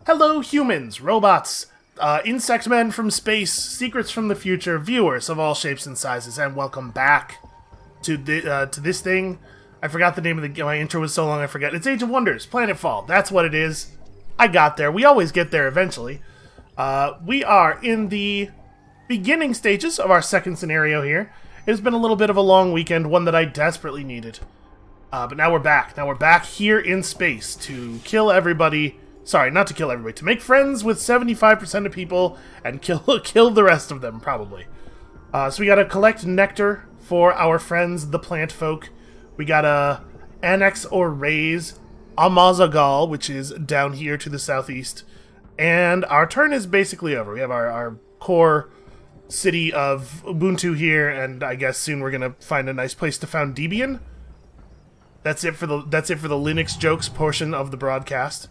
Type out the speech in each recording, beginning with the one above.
Hello, humans, robots, insect men from space, secrets from the future, viewers of all shapes and sizes, and welcome back to this thing. I forgot the name of my intro was so long I forget. It's Age of Wonders, Planetfall. That's what it is. I got there. We always get there eventually. We are in the beginning stages of our second scenario here. It's been a little bit of a long weekend, one that I desperately needed. But now we're back. Now we're back here in space to kill everybody. Sorry, not to kill everybody. To make friends with 75% of people and kill the rest of them, probably. So we gotta collect nectar for our friends, the plant folk. We gotta annex or raise Amazagal, which is down here to the southeast. And our turn is basically over. We have our core city of Ubuntu here, and I guess soon we're gonna find a nice place to found Debian. That's it for the Linux jokes portion of the broadcast.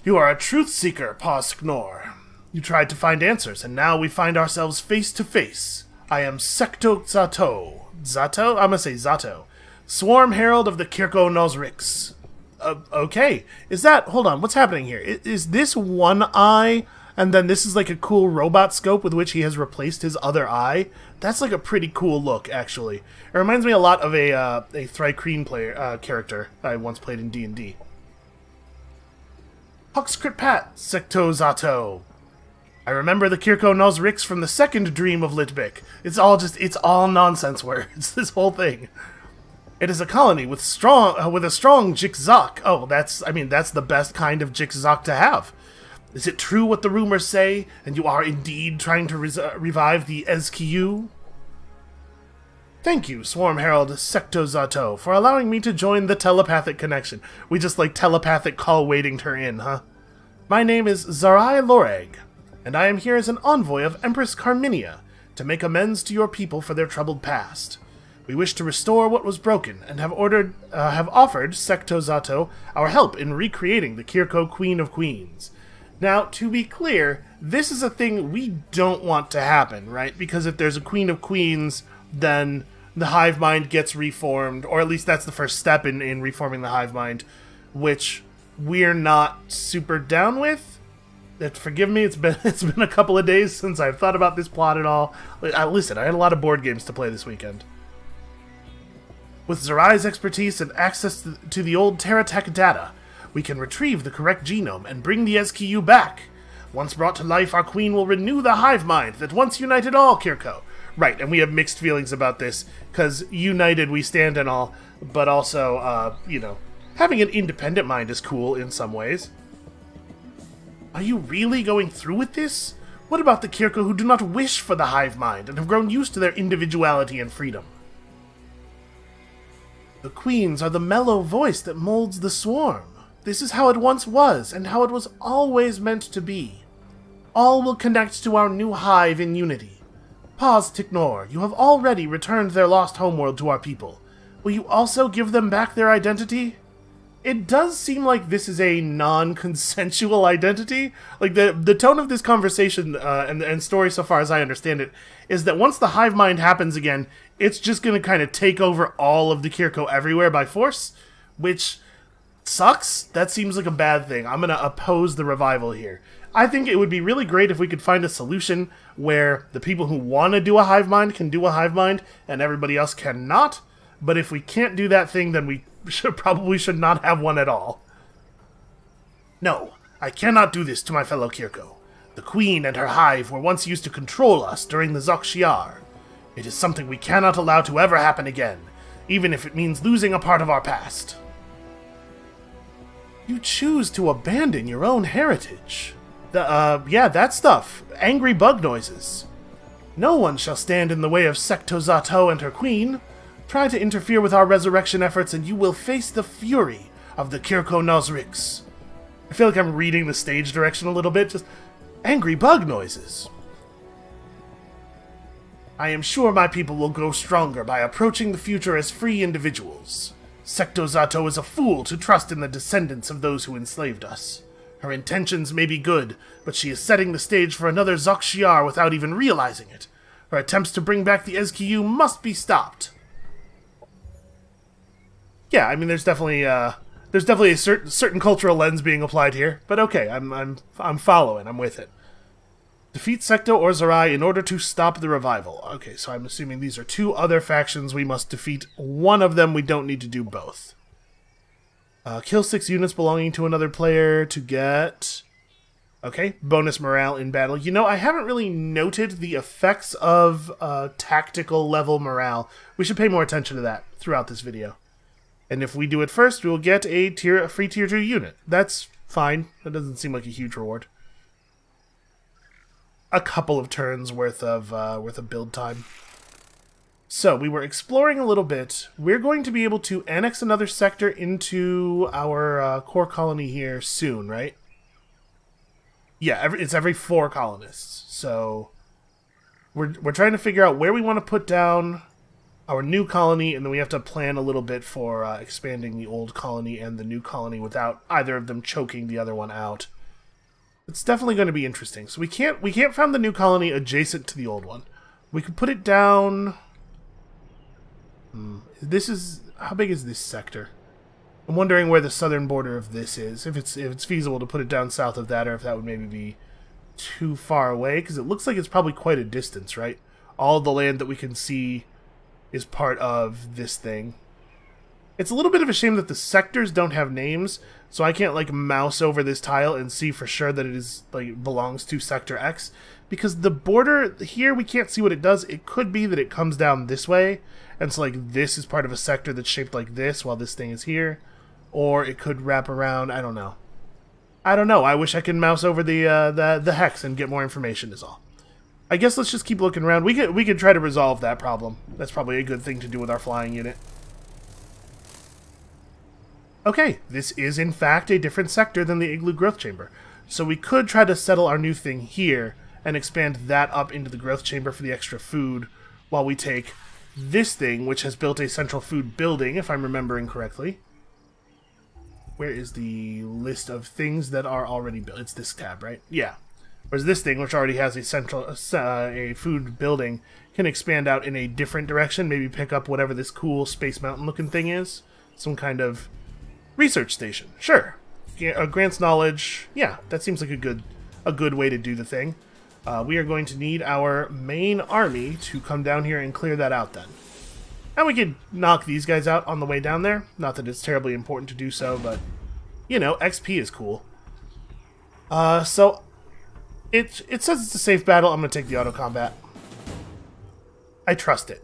You are a truth seeker, Pasknor. You tried to find answers, and now we find ourselves face to face. I am Secto Zato. Zato? I'm gonna say Zato. Swarm Herald of the Kirko Nosrix. Okay. Is that... Hold on, what's happening here? Is this one eye, and then this is like a cool robot scope with which he has replaced his other eye? That's like a pretty cool look, actually. It reminds me a lot of a Thrycreen character I once played in D&D. Huxcritpat, Secto Zato. I remember the Kirko Nosrix from the second dream of Litbik. It's all nonsense words, this whole thing. It is a colony with a strong Jixzok. Oh, that's the best kind of Jixzok to have. Is it true what the rumors say, and you are indeed trying to revive the Ezkiu? Thank you, Swarm Herald Secto Zato, for allowing me to join the telepathic connection. We just, like, telepathic call-waiting her in, huh? My name is Zarai Loreg, and I am here as an envoy of Empress Carminia to make amends to your people for their troubled past. We wish to restore what was broken, and have offered Secto Zato our help in recreating the Kirko Queen of Queens. Now, to be clear, this is a thing we don't want to happen, right? Because if there's a Queen of Queens, then the hive mind gets reformed, or at least that's the first step in reforming the hive mind, which we're not super down with. Forgive me, it's been a couple of days since I've thought about this plot at all. Listen, I had a lot of board games to play this weekend. With Zarai's expertise and access to the old Terratech data, we can retrieve the correct genome and bring the SKU back. Once brought to life, our queen will renew the hive mind that once united all Kirko. Right, and we have mixed feelings about this, because united we stand and all, but also, you know, having an independent mind is cool in some ways. Are you really going through with this? What about the Kirko who do not wish for the hive mind and have grown used to their individuality and freedom? The queens are the mellow voice that molds the swarm. This is how it once was, and how it was always meant to be. All will connect to our new hive in unity. Paz Tiknor, you have already returned their lost homeworld to our people. Will you also give them back their identity? It does seem like this is a non-consensual identity. Like, the tone of this conversation and story so far as I understand it, is that once the hive mind happens again, it's just going to kind of take over all of the Kirko everywhere by force, which sucks. That seems like a bad thing. I'm going to oppose the revival here. I think it would be really great if we could find a solution where the people who want to do a hive mind can do a hive mind and everybody else cannot. But if we can't do that thing, then we probably should not have one at all. No, I cannot do this to my fellow Kirko. The queen and her hive were once used to control us during the Zokshiar. It is something we cannot allow to ever happen again, even if it means losing a part of our past. You choose to abandon your own heritage. Yeah, that stuff. Angry bug noises. No one shall stand in the way of Secto Zato and her queen. Try to interfere with our resurrection efforts and you will face the fury of the Kirko Nosrix. I feel like I'm reading the stage direction a little bit, just angry bug noises. I am sure my people will grow stronger by approaching the future as free individuals. Secto Zato is a fool to trust in the descendants of those who enslaved us. Her intentions may be good, but she is setting the stage for another Zokshiar without even realizing it. Her attempts to bring back the SKU must be stopped. Yeah, I mean, there's definitely There's definitely a certain cultural lens being applied here, but okay, I'm following. I'm with it. Defeat Secto or Zerai in order to stop the revival. Okay, so I'm assuming these are two other factions we must defeat. One of them we don't need to do both. Kill 6 units belonging to another player to get... Okay, bonus morale in battle. You know, I haven't really noted the effects of tactical level morale. We should pay more attention to that throughout this video. And if we do it first, we will get a free tier 2 unit. That's fine. That doesn't seem like a huge reward. A couple of turns worth of build time. So, we were exploring a little bit. We're going to be able to annex another sector into our core colony here soon, right? Yeah, it's every 4 colonists. So, we're trying to figure out where we want to put down our new colony, and then we have to plan a little bit for expanding the old colony and the new colony without either of them choking the other one out. It's definitely going to be interesting. So we can't found the new colony adjacent to the old one. We could put it down... This is... How big is this sector? I'm wondering where the southern border of this is. If it's feasible to put it down south of that, or if that would maybe be too far away, because it looks like it's probably quite a distance, right? All the land that we can see is part of this thing. It's a little bit of a shame that the sectors don't have names, so I can't like mouse over this tile and see for sure that it is like belongs to Sector X, because the border here we can't see what it does. It could be that it comes down this way, and so like this is part of a sector that's shaped like this while this thing is here, or it could wrap around. I don't know. I wish I could mouse over the hex and get more information is all. I guess let's just keep looking around. We could try to resolve that problem. That's probably a good thing to do with our flying unit. Okay, this is in fact a different sector than the Igloo Growth Chamber. So we could try to settle our new thing here and expand that up into the Growth Chamber for the extra food, while we take this thing, which has built a central food building, if I'm remembering correctly. Where is the list of things that are already built? It's this tab, right? Yeah. Whereas this thing, which already has a central a food building, can expand out in a different direction. Maybe pick up whatever this cool Space Mountain looking thing is. Some kind of research station. Sure. Grants knowledge. Yeah, that seems like a good way to do the thing. We are going to need our main army to come down here and clear that out then. And we could knock these guys out on the way down there. Not that it's terribly important to do so, but, you know, XP is cool. So, it says it's a safe battle. I'm going to take the auto-combat. I trust it.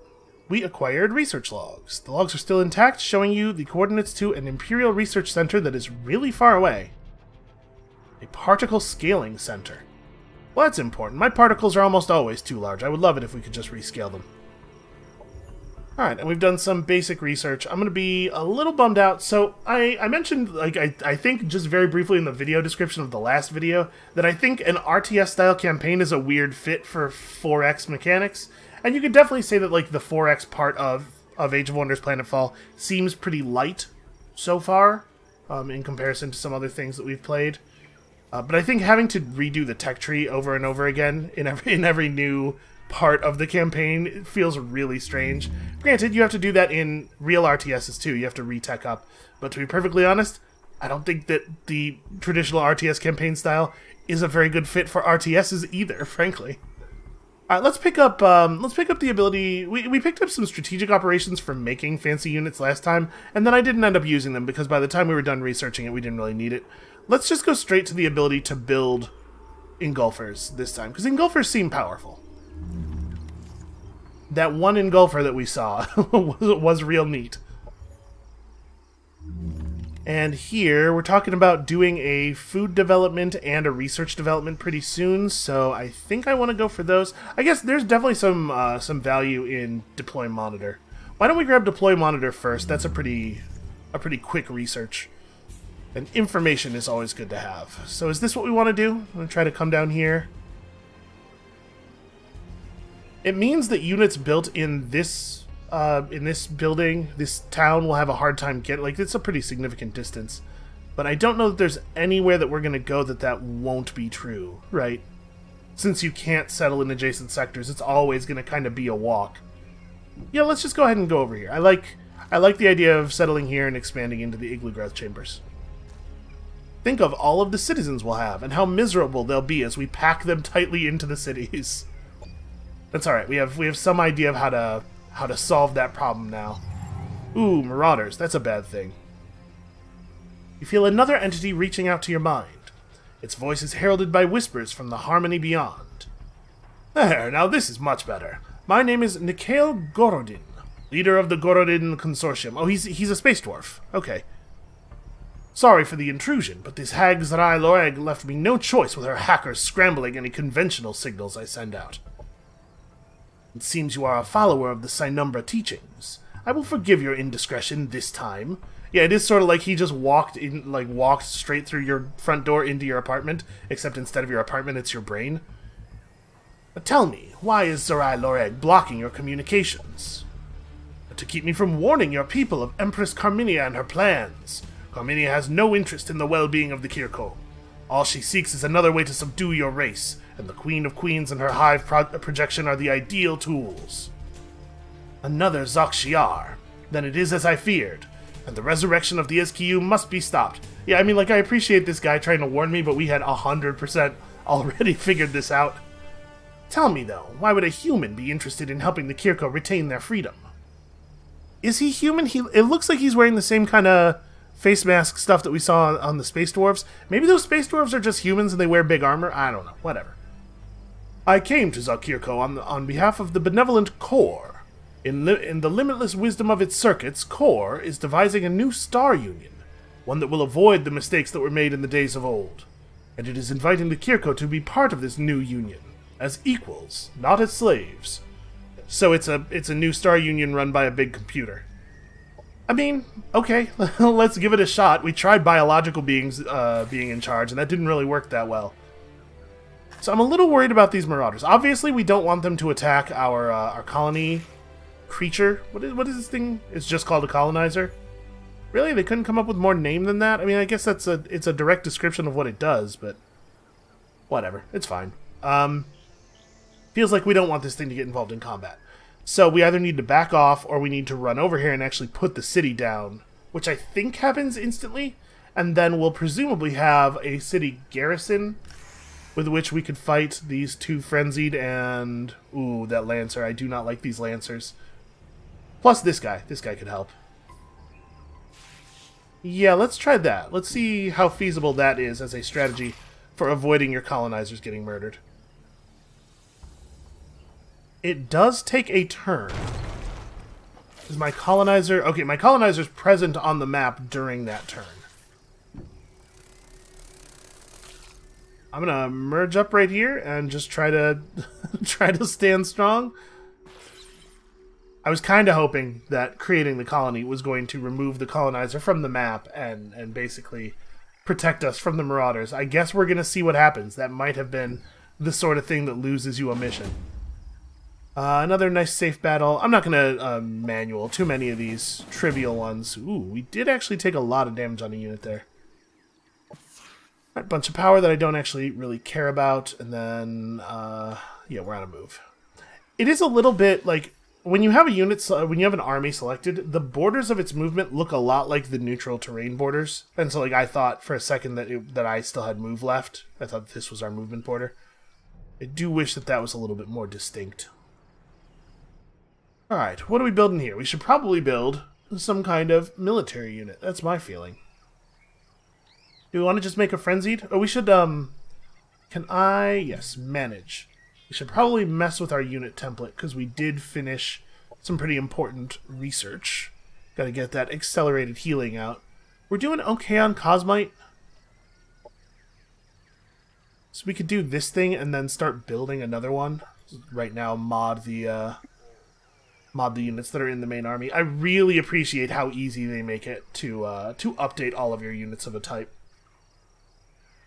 We acquired research logs. The logs are still intact, showing you the coordinates to an Imperial Research Center that is really far away. A particle scaling center. Well, that's important. My particles are almost always too large. I would love it if we could just rescale them. Alright, and we've done some basic research. I'm going to be a little bummed out. So, I mentioned, like, I think just very briefly in the video description of the last video, that I think an RTS-style campaign is a weird fit for 4X mechanics. And you could definitely say that, like, the 4X part of Age of Wonders Planetfall seems pretty light so far, in comparison to some other things that we've played. But I think having to redo the tech tree over and over again in every new part of the campaign feels really strange. Granted, you have to do that in real RTSs too. You have to re-tech up. But to be perfectly honest, I don't think that the traditional RTS campaign style is a very good fit for RTSs either, frankly. Alright, let's pick up the ability. We picked up some strategic operations for making fancy units last time, and then I didn't end up using them because by the time we were done researching it, we didn't really need it. Let's just go straight to the ability to build engulfers this time, because engulfers seem powerful. That one engulfer that we saw was real neat. And here, we're talking about doing a food development and a research development pretty soon, so I think I want to go for those. I guess there's definitely some value in Deploy Monitor. Why don't we grab Deploy Monitor first? That's a pretty quick research. And information is always good to have. So is this what we want to do? I'm going to try to come down here. It means that units built in this building, this town, will have a hard time getting... Like, it's a pretty significant distance. But I don't know that there's anywhere that we're going to go that won't be true, right? Since you can't settle in adjacent sectors, it's always going to kind of be a walk. Yeah, let's just go ahead and go over here. I I like the idea of settling here and expanding into the igloo growth chambers. Think of all of the citizens we'll have, and how miserable they'll be as we pack them tightly into the cities. That's alright, we have some idea of how to solve that problem now. Ooh, marauders, that's a bad thing. You feel another entity reaching out to your mind. Its voice is heralded by whispers from the harmony beyond. There, now this is much better. My name is Mikhail Gorodin, leader of the Gorodin Consortium. Oh, he's a space dwarf. Okay. Sorry for the intrusion, but this hag Zerai Loreg left me no choice with her hackers scrambling any conventional signals I send out. It seems you are a follower of the Sinumbra teachings. I will forgive your indiscretion this time. Yeah, it is sort of like he just walked straight through your front door into your apartment, except instead of your apartment, it's your brain. But tell me, why is Zerai Loreg blocking your communications? To keep me from warning your people of Empress Carminia and her plans. Carminia has no interest in the well-being of the Kirko. All she seeks is another way to subdue your race, and the Queen of Queens and her hive projection are the ideal tools. Another Zokshiar. Then it is as I feared, and the resurrection of the SKU must be stopped. Yeah, I mean, like, I appreciate this guy trying to warn me, but we had 100% already figured this out. Tell me, though, why would a human be interested in helping the Kirko retain their freedom? Is he human? It looks like he's wearing the same kind of face mask stuff that we saw on the Space Dwarves. Maybe those Space Dwarves are just humans and they wear big armor? I don't know. Whatever. I came to Zakirko on behalf of the benevolent Core. In the limitless wisdom of its circuits, Core is devising a new star union, one that will avoid the mistakes that were made in the days of old. And it is inviting the Kirko to be part of this new union, as equals, not as slaves. So it's a new star union run by a big computer. I mean, okay, let's give it a shot. We tried biological beings being in charge, and that didn't really work that well. So I'm a little worried about these marauders. Obviously, we don't want them to attack our colony creature. What is this thing? It's just called a colonizer? Really? They couldn't come up with more name than that? I mean, I guess it's a direct description of what it does, but whatever. It's fine. Feels like we don't want this thing to get involved in combat. So we either need to back off or we need to run over here and actually put the city down, which I think happens instantly, and then we'll presumably have a city garrison with which we could fight these two frenzied and... Ooh, that lancer. I do not like these lancers. Plus this guy. This guy could help. Yeah, let's try that. Let's see how feasible that is as a strategy for avoiding your colonizers getting murdered. It does take a turn. Is my colonizer... Okay, my colonizer's present on the map during that turn. I'm gonna merge up right here and just try to try to stand strong. I was kind of hoping that creating the colony was going to remove the colonizer from the map and basically protect us from the marauders. I guess we're gonna see what happens. That might have been the sort of thing that loses you a mission. Another nice safe battle. I'm not going to manual too many of these trivial ones. Ooh, we did actually take a lot of damage on a unit there. Right, bunch of power that I don't actually really care about. And then, yeah, we're on a move. It is a little bit like, when you have a unit, when you have an army selected, the borders of its movement look a lot like the neutral terrain borders. And so, like, I thought for a second that I still had move left. I thought this was our movement border. I do wish that that was a little bit more distinct. Alright, what are we building here? We should probably build some kind of military unit. That's my feeling. Do we want to just make a frenzied? Oh, we should, can I... Yes, manage. We should probably mess with our unit template, because we did finish some pretty important research. Gotta get that accelerated healing out. We're doing okay on Cosmite. So we could do this thing and then start building another one. Right now, mod the units that are in the main army. I really appreciate how easy they make it to update all of your units of a type.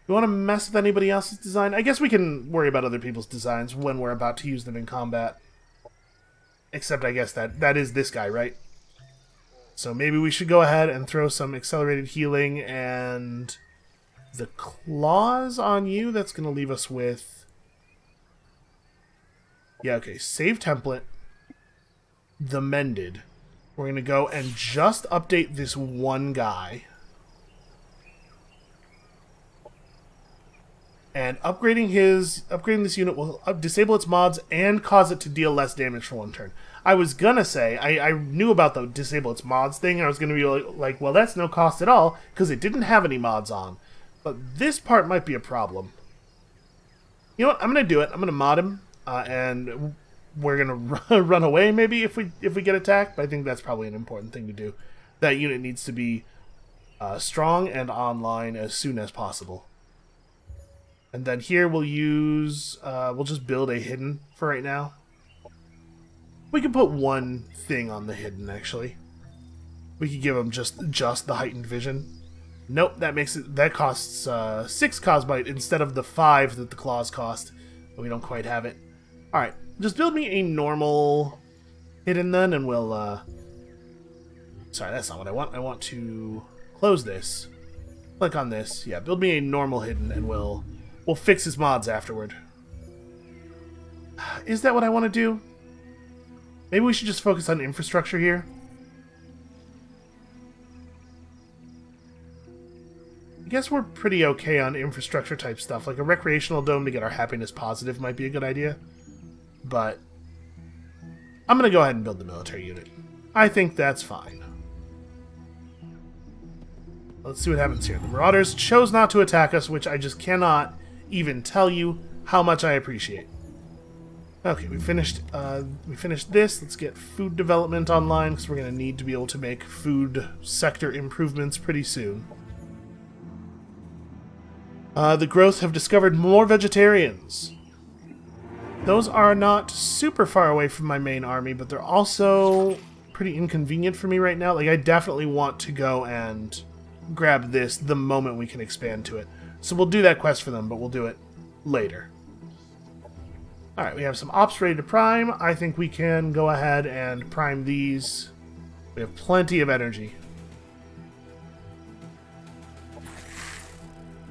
You want to mess with anybody else's design? I guess we can worry about other people's designs when we're about to use them in combat. Except I guess that is this guy, right? So maybe we should go ahead and throw some accelerated healing and the claws on you. That's going to leave us with... Yeah, okay. Save template. The Mended, We're going to go and just update this one guy. And upgrading this unit will disable its mods and cause it to deal less damage for one turn. I was gonna say, I knew about the disable its mods thing, and I was gonna be like, well, that's no cost at all, because it didn't have any mods on. But this part might be a problem. You know what, I'm gonna do it. I'm gonna mod him, and we're gonna run away maybe if we get attacked, but I think that's probably an important thing to do. That unit needs to be strong and online as soon as possible. And then here we'll use, we'll just build a hidden for right now. We can put one thing on the hidden, actually. We could give him just the heightened vision. Nope, that costs 6 Cosmite instead of the 5 that the claws cost. We don't quite have it. Alright, just build me a normal hidden then, and we'll, sorry, that's not what I want. I want to close this. Click on this. Yeah, build me a normal hidden, and we'll fix his mods afterward. Is that what I want to do? Maybe we should just focus on infrastructure here. I guess we're pretty okay on infrastructure type stuff. Like a recreational dome to get our happiness positive might be a good idea. But I'm going to go ahead and build the military unit. I think that's fine. Let's see what happens here. The Marauders chose not to attack us, which I just cannot even tell you how much I appreciate. Okay, we finished this. Let's get food development online, because we're going to need to be able to make food sector improvements pretty soon. The growth have discovered more vegetarians. Those are not super far away from my main army, but they're also pretty inconvenient for me right now. Like, I definitely want to go and grab this the moment we can expand to it. So we'll do that quest for them, but we'll do it later. Alright, we have some ops ready to prime. I think we can go ahead and prime these. We have plenty of energy.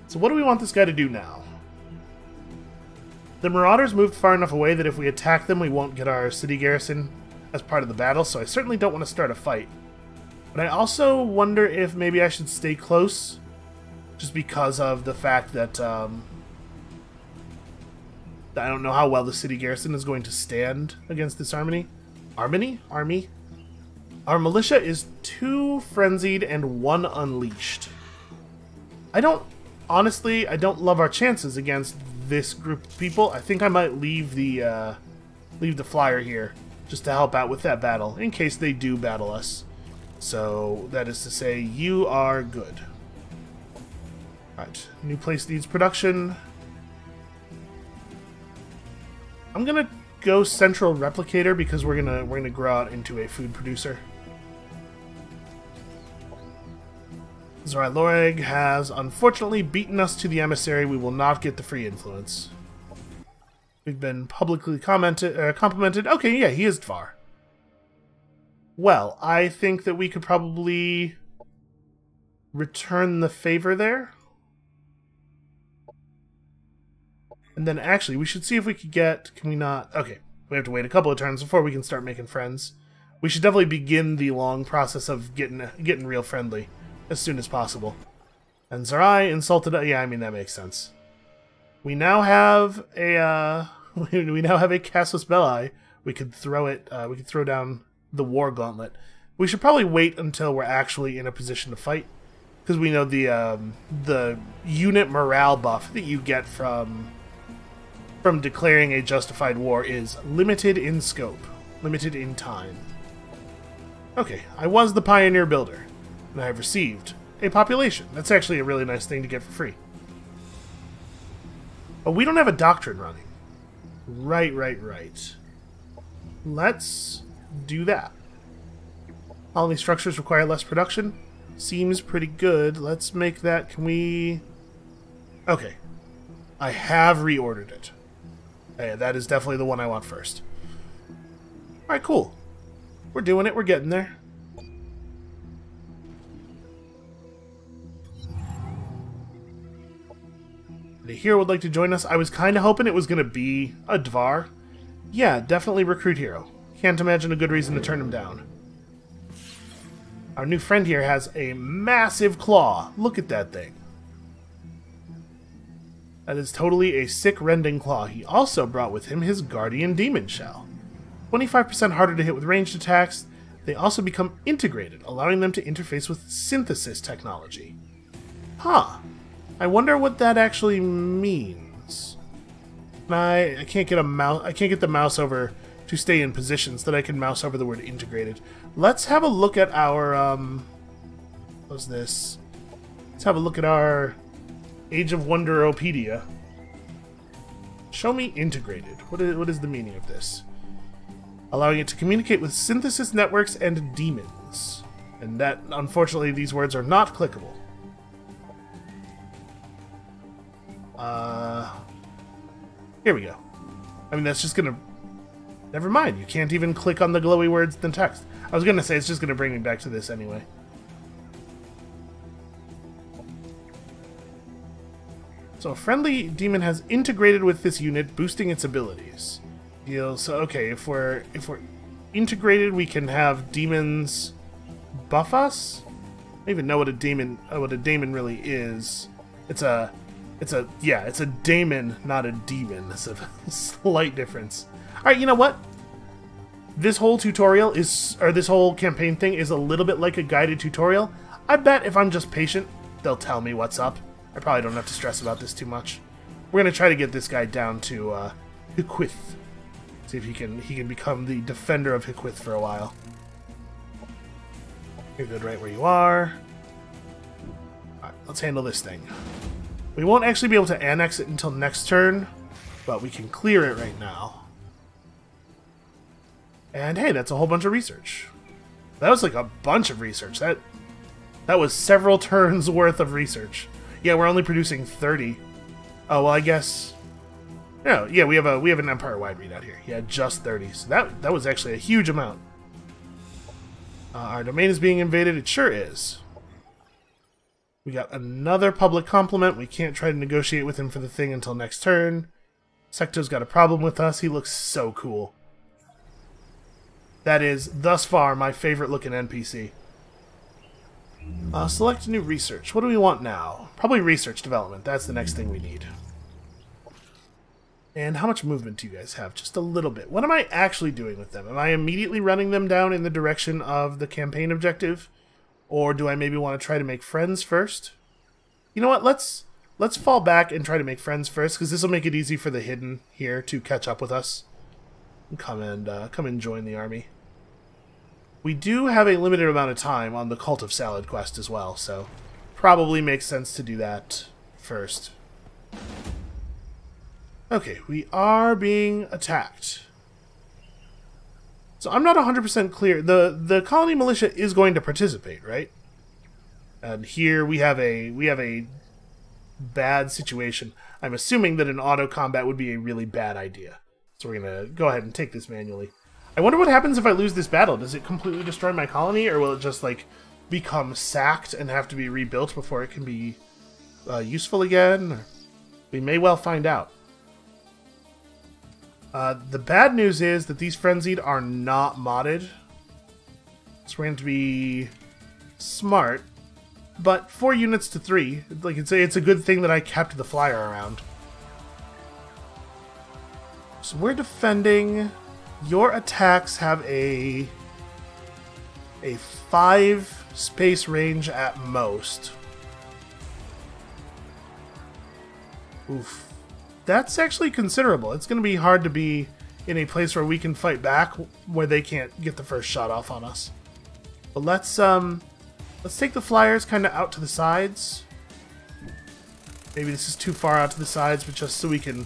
So what do we want this guy to do now? The Marauders moved far enough away that if we attack them, we won't get our city garrison as part of the battle, so I certainly don't want to start a fight. But I also wonder if maybe I should stay close, just because of the fact that I don't know how well the city garrison is going to stand against this army. Army? Our militia is 2 frenzied and 1 unleashed. Honestly, I don't love our chances against this group of people. I think I might leave the flyer here just to help out with that battle in case they do battle us. So that is to say, you are good. Alright, new place needs production. I'm gonna go central replicator because we're gonna grow out into a food producer. Zoraloreg has unfortunately beaten us to the emissary. We will not get the free influence. We've been publicly complimented. Okay, yeah, he is Dvar. Well, I think that we could probably return the favor there. And then actually, we should see if we could get... Can we not? Okay, we have to wait a couple of turns before we can start making friends. We should definitely begin the long process of getting real friendly as soon as possible. And Zarai insulted... Yeah, I mean, that makes sense. We now have a... we now have a Casus Belli. We could throw it... we could throw down the War Gauntlet. We should probably wait until we're actually in a position to fight, because we know the unit morale buff that you get from declaring a justified war is limited in scope, limited in time. Okay, I was the pioneer builder, and I have received a population. That's actually a really nice thing to get for free. But we don't have a doctrine running. Right. Let's do that. Colony structures require less production. Seems pretty good. Let's make that... Can we... Okay. I have reordered it. Hey, that is definitely the one I want first. Alright, cool. We're doing it. We're getting there. Here would like to join us. I was kind of hoping it was going to be a Dvar. Yeah, definitely recruit hero. Can't imagine a good reason to turn him down. Our new friend here has a massive claw. Look at that thing. That is totally a sick rending claw. He also brought with him his guardian demon shell. 25% harder to hit with ranged attacks. They also become integrated, allowing them to interface with synthesis technology. Huh. I wonder what that actually means. I can't get a mouse. I can't get the mouse over to stay in position so that I can mouse over the word integrated. Let's have a look at our what's this? Let's have a look at our Age of Wonderopedia. Show me integrated. What is the meaning of this? Allowing it to communicate with synthesis networks and demons. And that, unfortunately, these words are not clickable. Here we go. I mean, that's just gonna... Never mind, you can't even click on the glowy words in text. I was gonna say, it's just gonna bring me back to this anyway. So a friendly demon has integrated with this unit, boosting its abilities. So okay, if we're integrated, we can have demons buff us. I don't even know what a daemon really is. It's a daemon, not a demon. It's a slight difference. All right, you know what? This whole tutorial this whole campaign thing is a little bit like a guided tutorial. I bet if I'm just patient, they'll tell me what's up. I probably don't have to stress about this too much. We're gonna try to get this guy down to Hiquith. See if he can become the defender of Hiquith for a while. You're good right where you are. Alright, let's handle this thing. We won't actually be able to annex it until next turn, but we can clear it right now. And hey, that's a whole bunch of research. That was like a bunch of research. That was several turns worth of research. Yeah, we're only producing 30. Oh, well, I guess... No, yeah, we have an Empire-wide readout here. Yeah, just 30. So that was actually a huge amount. Our domain is being invaded. It sure is. We got another public compliment. We can't try to negotiate with him for the thing until next turn. Secto's got a problem with us. He looks so cool. That is, thus far, my favorite looking NPC. Select new research. What do we want now? Probably research development. That's the next thing we need. And how much movement do you guys have? Just a little bit. What am I actually doing with them? Am I immediately running them down in the direction of the campaign objective? Or do I maybe want to try to make friends first? You know what? Let's fall back and try to make friends first, because this will make it easy for the hidden here to catch up with us. And come and join the army. We do have a limited amount of time on the Cult of Salad quest as well, so probably makes sense to do that first. Okay, we are being attacked. So I'm not 100% clear. The colony militia is going to participate, right? And here we have a bad situation. I'm assuming that an auto combat would be a really bad idea. So we're gonna go ahead and take this manually. I wonder what happens if I lose this battle. Does it completely destroy my colony, or will it just like become sacked and have to be rebuilt before it can be useful again? We may well find out. The bad news is that these Frenzied are not modded. So we're going to be smart. But 4 units to 3, like it's a good thing that I kept the flyer around. So we're defending. Your attacks have a 5 space range at most. Oof. That's actually considerable. It's going to be hard to be in a place where we can fight back, where they can't get the first shot off on us. But let's take the flyers kind of out to the sides. Maybe this is too far out to the sides, but just so we can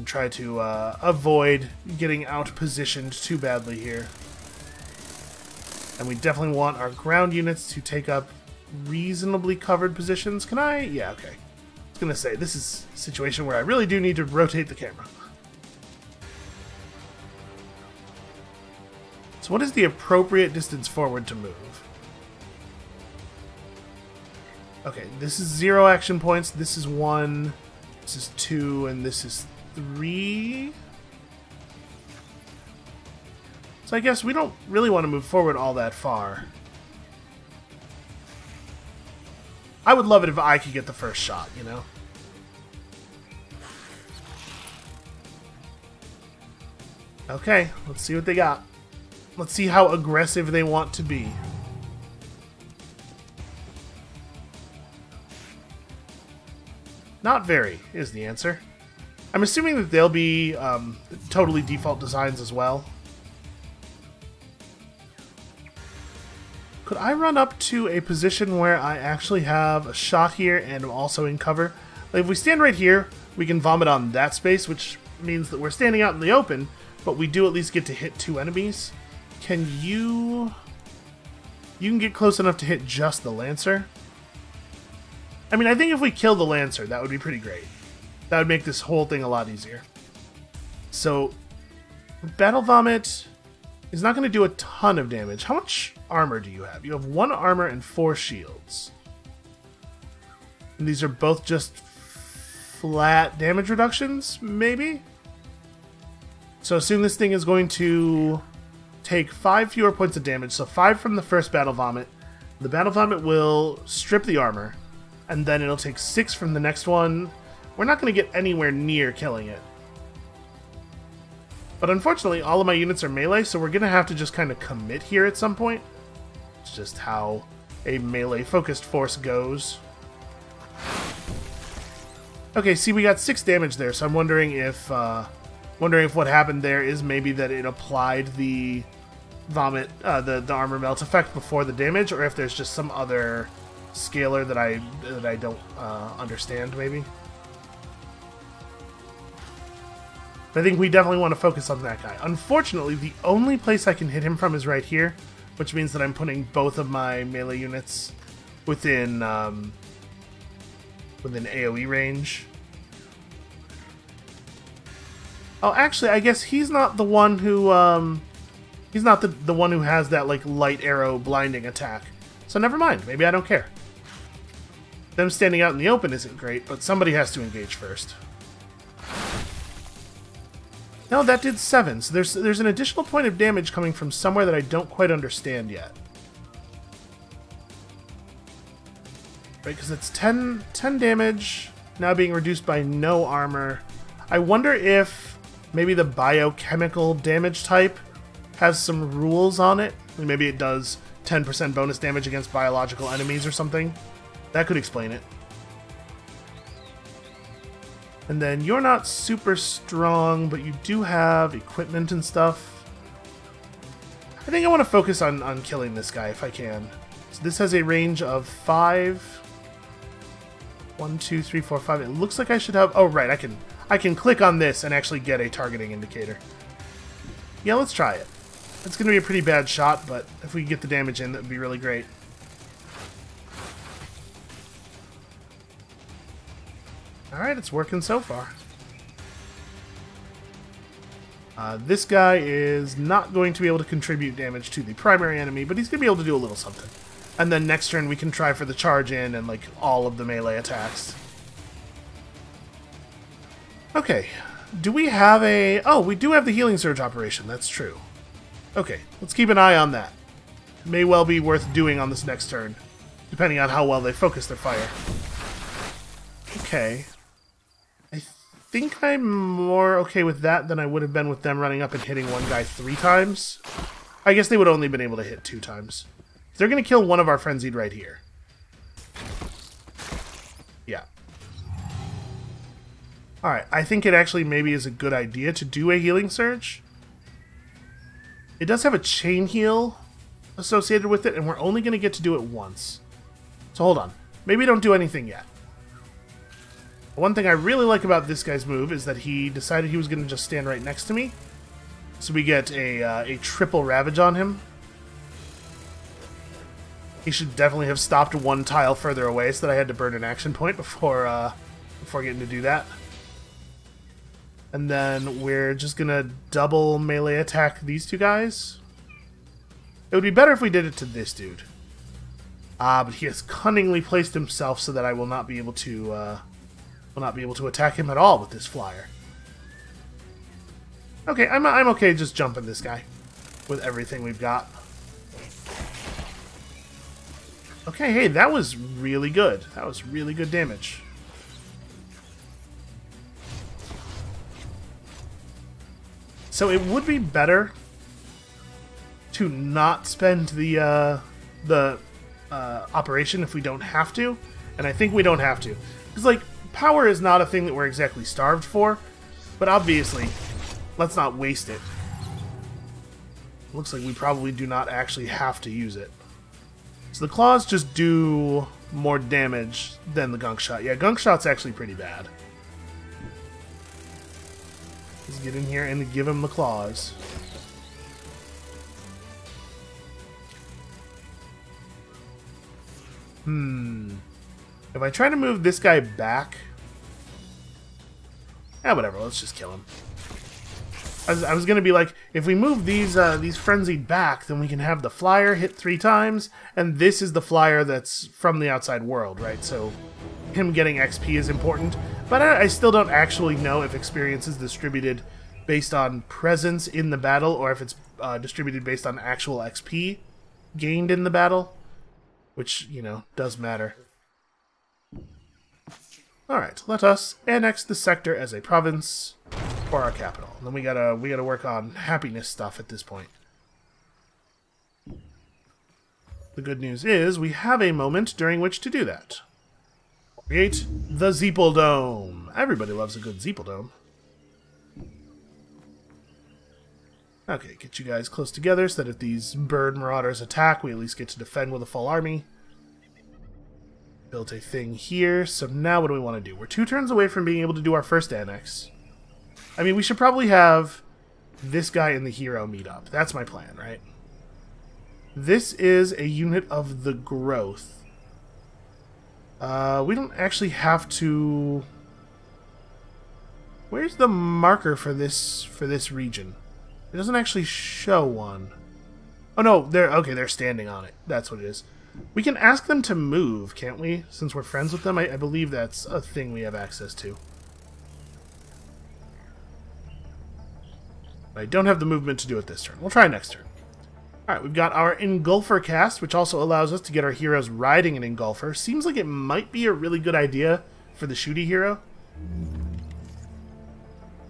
try to avoid getting out positioned too badly here. And we definitely want our ground units to take up reasonably covered positions. Can I? Yeah, okay. Gonna say this is a situation where I really do need to rotate the camera. So what is the appropriate distance forward to move? Okay, this is 0 action points, this is 1, this is 2, and this is 3. So I guess we don't really want to move forward all that far. I would love it if I could get the first shot, you know? Okay, let's see what they got. Let's see how aggressive they want to be. Not very, is the answer. I'm assuming that they'll be totally default designs as well. Could I run up to a position where I actually have a shot here and I'm also in cover? Like if we stand right here, we can vomit on that space, which means that we're standing out in the open, but we do at least get to hit 2 enemies. Can you... You can get close enough to hit just the Lancer? I mean, I think if we kill the Lancer, that would be pretty great. That would make this whole thing a lot easier. So, Battle Vomit is not going to do a ton of damage. How much armor do you have? You have 1 armor and 4 shields. And these are both just flat damage reductions, maybe? So assume this thing is going to take 5 fewer points of damage, so 5 from the first Battle Vomit. The Battle Vomit will strip the armor, and then it'll take 6 from the next one. We're not going to get anywhere near killing it. But unfortunately, all of my units are melee, so we're going to have to just kind of commit here at some point. It's just how a melee-focused force goes. Okay, see, we got 6 damage there, so I'm wondering if what happened there is maybe that it applied the vomit, the armor melt effect before the damage, or if there's just some other scalar that I don't understand, maybe. I think we definitely want to focus on that guy. Unfortunately, the only place I can hit him from is right here, which means that I'm putting both of my melee units within AoE range. Oh, actually, I guess he's not the one who he's not the one who has that like light arrow blinding attack. So never mind. Maybe I don't care. Them standing out in the open isn't great, but somebody has to engage first. No, that did 7, so there's an additional point of damage coming from somewhere that I don't quite understand yet. Right, because it's 10 damage, now being reduced by no armor. I wonder if maybe the biochemical damage type has some rules on it. Maybe it does 10% bonus damage against biological enemies or something. That could explain it. And then you're not super strong, but you do have equipment and stuff. I think I want to focus on killing this guy if I can. So this has a range of 5. 1, 2, 3, 4, 5. It looks like I should have... Oh, right, I can click on this and actually get a targeting indicator. Yeah, let's try it. It's going to be a pretty bad shot, but if we can get the damage in, that would be really great. Alright, it's working so far. This guy is not going to be able to contribute damage to the primary enemy, but he's going to be able to do a little something. And then next turn we can try for the charge in and like all of the melee attacks. Okay, do we have a... Oh, we do have the healing surge operation, that's true. Okay, let's keep an eye on that. May well be worth doing on this next turn, depending on how well they focus their fire. Okay. I think I'm more okay with that than I would have been with them running up and hitting one guy 3 times. I guess they would have only been able to hit 2 times. They're going to kill one of our frenzied right here. Yeah. Alright, I think it actually maybe is a good idea to do a healing surge. It does have a chain heal associated with it, and we're only going to get to do it once. So hold on. Maybe don't do anything yet. One thing I really like about this guy's move is that he decided he was going to just stand right next to me. So we get a triple Ravage on him. He should definitely have stopped 1 tile further away so that I had to burn an action point before getting to do that. And then we're just going to double melee attack these 2 guys. It would be better if we did it to this dude. But he has cunningly placed himself so that I will not be able to... attack him at all with this flyer. Okay, I'm okay just jumping this guy. with everything we've got. Okay, hey, that was really good. That was really good damage. So it would be better to not spend the operation if we don't have to, and I think we don't have to. Because, like, power is not a thing that we're exactly starved for, but obviously, let's not waste it. Looks like we probably do not actually have to use it. So the claws just do more damage than the gunk shot. Yeah, gunk shot's actually pretty bad. Let's get in here and give him the claws. If I try to move this guy back... whatever, let's just kill him. I was gonna be like, if we move these frenzied back, then we can have the flyer hit 3 times, and this is the flyer that's from the outside world, right? So him getting XP is important, but I still don't actually know if experience is distributed based on presence in the battle, or if it's distributed based on actual XP gained in the battle, which, you know, does matter. Alright, let us annex the sector as a province for our capital. And then we gotta work on happiness stuff at this point. The good news is we have a moment during which to do that. Create the Zeeple Dome. Everybody loves a good Zeeple Dome. Okay, get you guys close together so that if these bird marauders attack, we at least get to defend with a full army. Built a thing here, so now what do we want to do? We're 2 turns away from being able to do our first annex. I mean, we should probably have this guy and the hero meet up. That's my plan, right? This is a unit of the growth. We don't actually have to... Where's the marker for this region? It doesn't actually show one. Oh no, they're standing on it. That's what it is. We can ask them to move, can't we? Since we're friends with them, I believe that's a thing we have access to. I don't have the movement to do it this turn. We'll try next turn. Alright, we've got our Engulfer cast, which also allows us to get our heroes riding an Engulfer. Seems like it might be a really good idea for the shooty hero.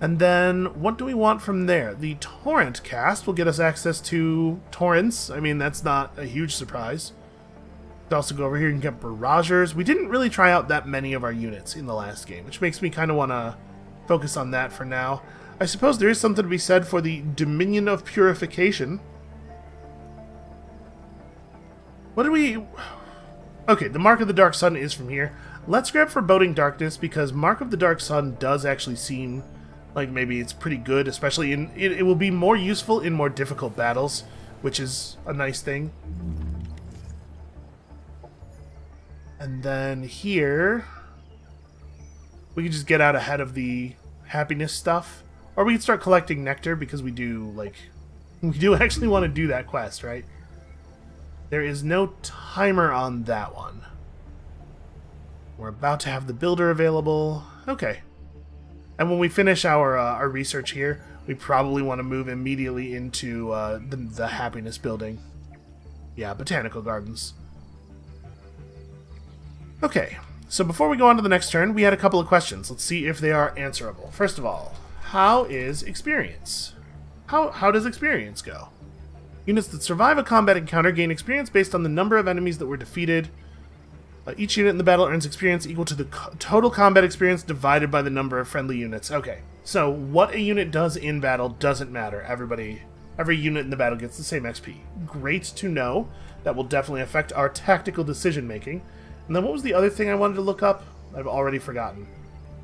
And then, what do we want from there? The Torrent cast will get us access to Torrents. I mean, that's not a huge surprise. We'll also go over here and get Barragers. We didn't really try out that many of our units in the last game, which makes me kind of want to focus on that for now. I suppose there is something to be said for the Dominion of Purification. What do we... Okay, the Mark of the Dark Sun is from here. Let's grab Foreboding Darkness, because Mark of the Dark Sun does actually seem like maybe it's pretty good, especially in... It will be more useful in more difficult battles, which is a nice thing. And then here... we can just get out ahead of the happiness stuff. Or we can start collecting nectar, because we do, like... we do actually want to do that quest, right? There is no timer on that one. We're about to have the builder available. Okay. And when we finish our research here, we probably want to move immediately into the happiness building. Yeah, botanical gardens. Okay, so before we go on to the next turn, we had a couple of questions. Let's see if they are answerable. First of all, how is experience? How does experience go? Units that survive a combat encounter gain experience based on the number of enemies that were defeated. Each unit in the battle earns experience equal to the total combat experience divided by the number of friendly units. Okay, so what a unit does in battle doesn't matter. Every unit in the battle gets the same XP. Great to know. That will definitely affect our tactical decision making. And then what was the other thing I wanted to look up? I've already forgotten.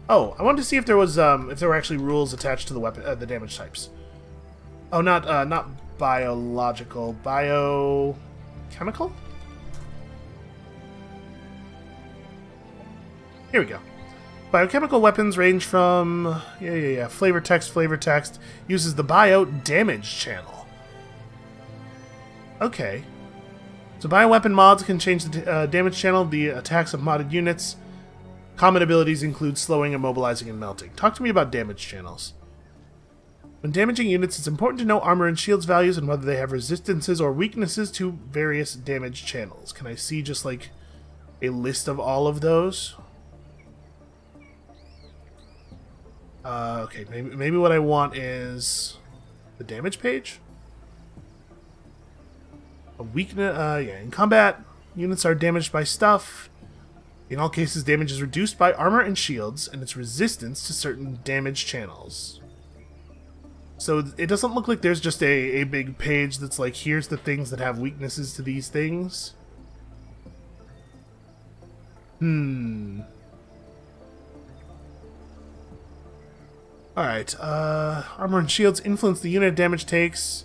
Oh, I wanted to see if there was if there were actually rules attached to the weapon, the damage types. Oh, not biological, biochemical. Here we go. Biochemical weapons range from flavor text uses the bio damage channel. Okay. So bioweapon mods can change the damage channel of the attacks of modded units. Common abilities include slowing, immobilizing, and melting. Talk to me about damage channels. When damaging units, it's important to know armor and shields values and whether they have resistances or weaknesses to various damage channels. Can I see just like a list of all of those? Okay, maybe what I want is the damage page? A weakness, yeah, in combat, units are damaged by stuff. In all cases, damage is reduced by armor and shields, and its resistance to certain damage channels. So it doesn't look like there's just a big page that's like, here's the things that have weaknesses to these things. Alright, armor and shields influence the unit damage takes.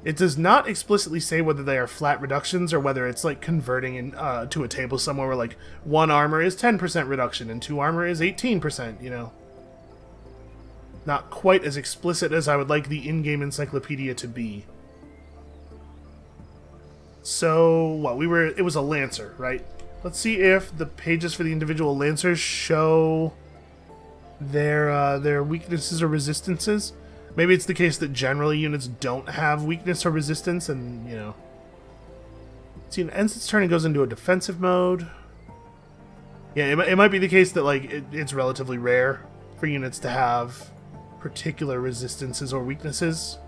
It does not explicitly say whether they are flat reductions or whether it's like converting in, to a table somewhere where like 1 armor is 10% reduction and 2 armor is 18%, you know. Not quite as explicit as I would like the in-game encyclopedia to be. So, what, it was a Lancer, right? Let's see if the pages for the individual Lancers show their weaknesses or resistances. Maybe it's the case that generally units don't have weakness or resistance, and, you know... See, it ends its turn and goes into a defensive mode. Yeah, it might be the case that, like, it's relatively rare for units to have particular resistances or weaknesses.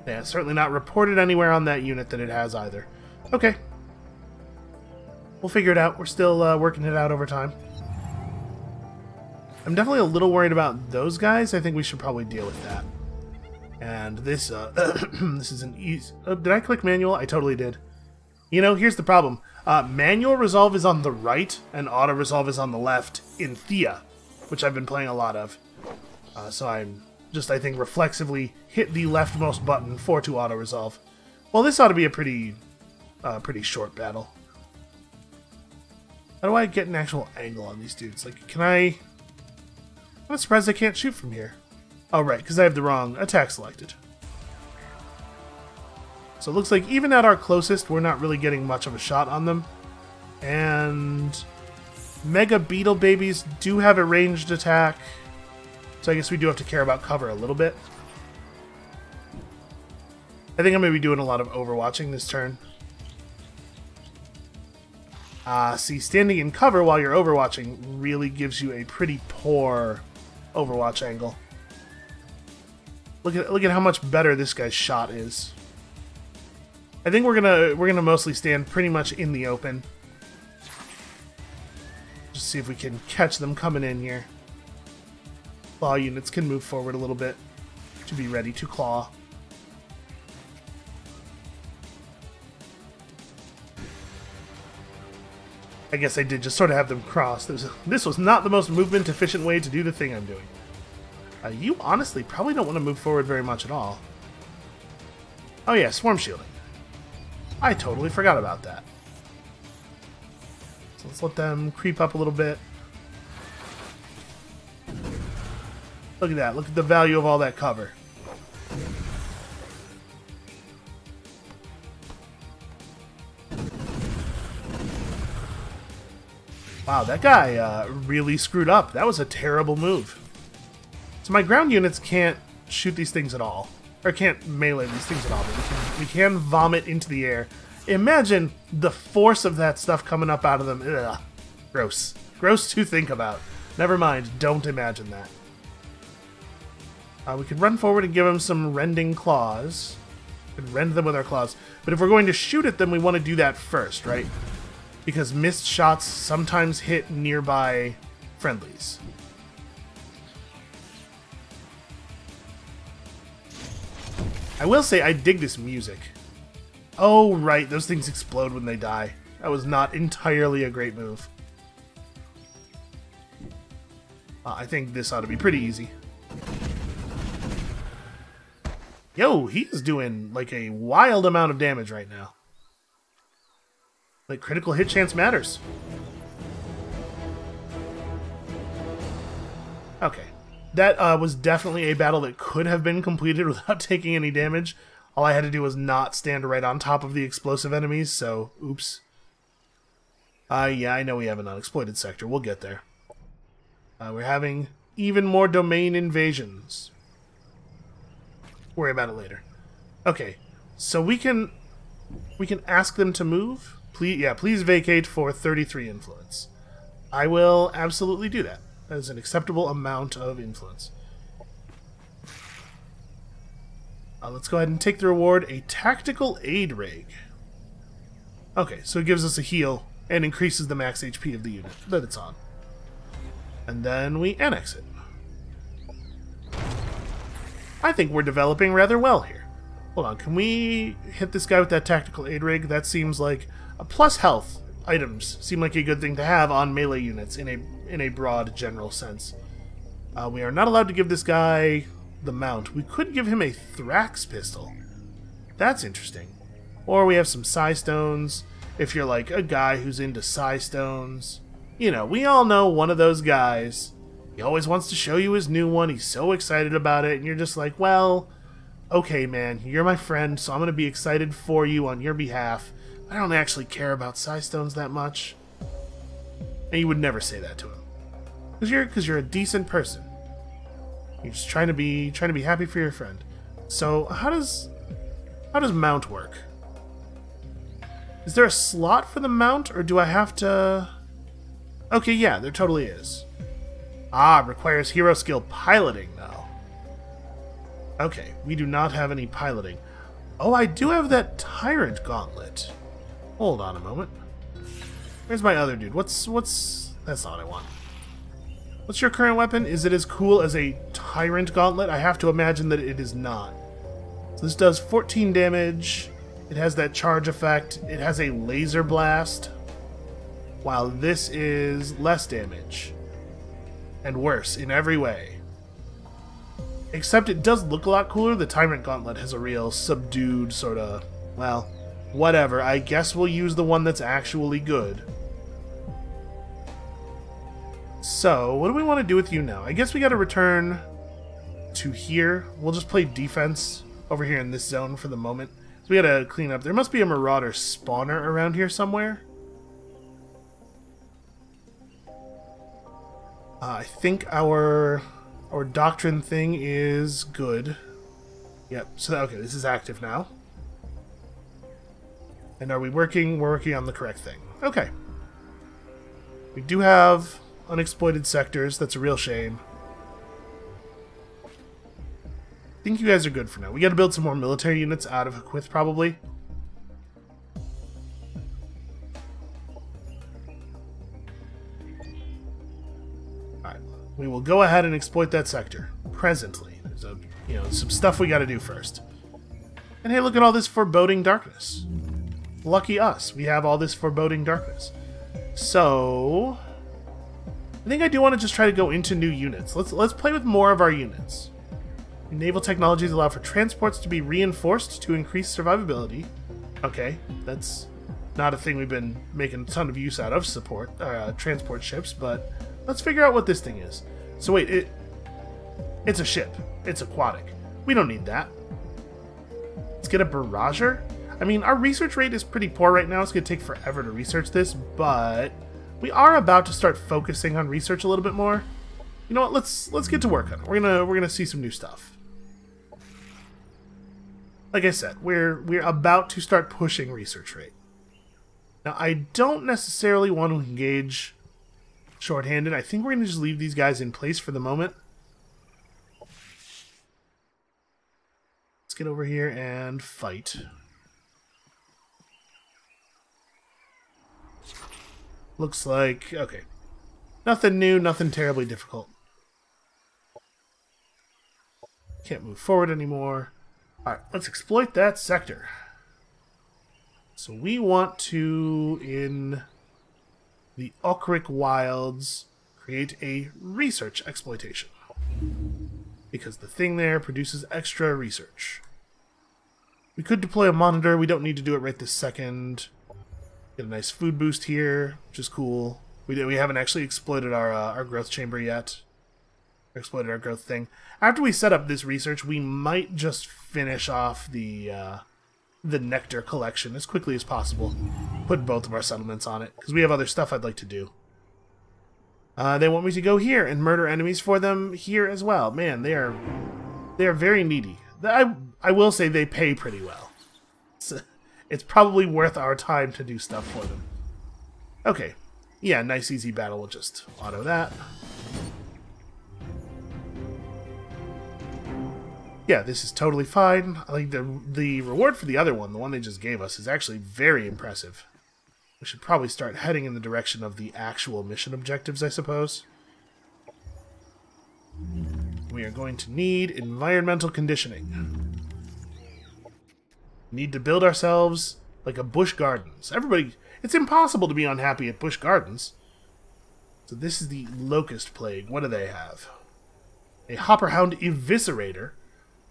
Yeah, certainly not reported anywhere on that unit that it has either. Okay. We'll figure it out. We're still working it out over time. I'm definitely a little worried about those guys. I think we should probably deal with that. And this, this is an easy... did I click manual? I totally did. You know, here's the problem. Manual resolve is on the right, and auto resolve is on the left in Thea, which I've been playing a lot of. So I'm just, I think, reflexively hit the leftmost button to auto resolve. Well, this ought to be a pretty short battle. How do I get an actual angle on these dudes? Like, can I... I'm surprised I can't shoot from here. Oh, right, because I have the wrong attack selected. So it looks like even at our closest, we're not really getting much of a shot on them. And Mega Beetle Babies do have a ranged attack, so I guess we do have to care about cover a little bit. I think I'm going to be doing a lot of overwatching this turn. See, standing in cover while you're overwatching really gives you a pretty poor overwatch angle. Look at how much better this guy's shot is. I think we're gonna mostly stand pretty much in the open. Just see if we can catch them coming in here. Claw units can move forward a little bit to be ready to claw. I guess I did just sort of have them cross. This was not the most movement-efficient way to do the thing I'm doing. You honestly probably don't want to move forward very much at all. Oh yeah, swarm shielding. I totally forgot about that. So let's let them creep up a little bit. Look at that. Look at the value of all that cover. Wow, that guy really screwed up. That was a terrible move. So my ground units can't shoot these things at all. Or can't melee these things at all, but we can vomit into the air. Imagine the force of that stuff coming up out of them. Ugh. Gross. Gross to think about. Never mind, don't imagine that. We could run forward and give them some rending claws. We could rend them with our claws. But if we're going to shoot at them, we want to do that first, right? Because missed shots sometimes hit nearby friendlies. I will say I dig this music. Oh, right, those things explode when they die. That was not entirely a great move. I think this ought to be pretty easy. Yo, he's doing like a wild amount of damage right now. Like, critical hit chance matters. Okay. That was definitely a battle that could have been completed without taking any damage. All I had to do was not stand right on top of the explosive enemies, so oops. Yeah, I know we have an unexploited sector. We'll get there. We're having even more domain invasions. Worry about it later. Okay, so we can ask them to move. Please, yeah, please vacate for 33 influence. I will absolutely do that. That is an acceptable amount of influence. Let's go ahead and take the reward, a tactical aid rig. Okay, so it gives us a heal and increases the max HP of the unit that it's on. And then we annex it. I think we're developing rather well here. Hold on, can we hit this guy with that tactical aid rig? That seems like a plus health items seem like a good thing to have on melee units in a broad general sense. We are not allowed to give this guy the mount. We could give him a Thrax pistol. That's interesting. Or we have some Psi Stones, if you're like a guy who's into Psi Stones. You know, we all know one of those guys. He always wants to show you his new one, he's so excited about it, and you're just like, well, okay man, you're my friend, so I'm going to be excited for you on your behalf. I don't actually care about Psi Stones that much. And you would never say that to him. Because you're a decent person. You're just trying to be happy for your friend. So how does mount work? Is there a slot for the mount, or do I have to? Okay, yeah, there totally is. Ah, requires hero skill piloting though. Okay, we do not have any piloting. Oh, I do have that tyrant gauntlet. Hold on a moment. Where's my other dude? What's that's not what I want. What's your current weapon? Is it as cool as a Tyrant Gauntlet? I have to imagine that it is not. So this does 14 damage. It has that charge effect. It has a laser blast. While this is less damage. And worse in every way. Except it does look a lot cooler. The Tyrant Gauntlet has a real subdued sort of... Well, whatever. I guess we'll use the one that's actually good. So, what do we want to do with you now? I guess we got to return to here. We'll just play defense over here in this zone for the moment. So we got to clean up. There must be a Marauder spawner around here somewhere. I think our doctrine thing is good. Yep. So okay, this is active now. And are we working? We're working on the correct thing. Okay. We do have unexploited sectors. That's a real shame. I think you guys are good for now. We got to build some more military units out of Haquith, probably. Alright. We will go ahead and exploit that sector. Presently. There's some stuff we got to do first. And hey, look at all this foreboding darkness. Lucky us. We have all this foreboding darkness. So I think I do want to just try to go into new units. Let's play with more of our units. Naval technologies allow for transports to be reinforced to increase survivability. Okay, that's not a thing we've been making a ton of use out of, transport ships, but let's figure out what this thing is. So wait, it's a ship. It's aquatic. We don't need that. Let's get a barrager. I mean, our research rate is pretty poor right now. It's going to take forever to research this, but we are about to start focusing on research a little bit more. You know what? Let's get to work on it. We're gonna see some new stuff. Like I said, we're about to start pushing research rate. Now, I don't necessarily want to engage shorthanded. I think we're gonna just leave these guys in place for the moment. Let's get over here and fight. Looks like, okay. Nothing new, nothing terribly difficult. Can't move forward anymore. Alright, let's exploit that sector. So we want to, in the Okrik Wilds, create a research exploitation. Because the thing there produces extra research. We could deploy a monitor, we don't need to do it right this second. Get a nice food boost here, which is cool. We haven't actually exploited our growth chamber yet. Exploited our growth thing. After we set up this research, we might just finish off the nectar collection as quickly as possible. Put both of our settlements on it, because we have other stuff I'd like to do. They want me to go here and murder enemies for them here as well. Man, they are very needy. I will say they pay pretty well. It's probably worth our time to do stuff for them. Okay. Yeah, nice easy battle. We'll just auto that. Yeah, this is totally fine. I think the reward for the other one, the one they just gave us, is actually very impressive. We should probably start heading in the direction of the actual mission objectives, I suppose. We are going to need environmental conditioning. We need to build ourselves like a Busch Gardens. Everybody, it's impossible to be unhappy at Busch Gardens. So this is the Locust Plague. What do they have? A Hopperhound Eviscerator.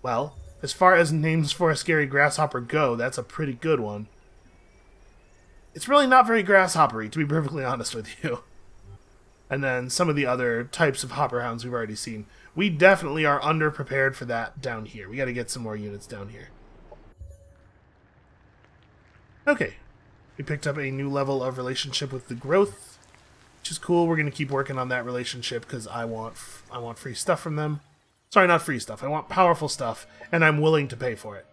Well, as far as names for a scary grasshopper go, that's a pretty good one. It's really not very grasshoppery, to be perfectly honest with you. And then some of the other types of Hopperhounds we've already seen. We definitely are underprepared for that down here. We got to get some more units down here. Okay. We picked up a new level of relationship with the growth, which is cool. We're going to keep working on that relationship because I want free stuff from them. Sorry, not free stuff. I want powerful stuff, and I'm willing to pay for it.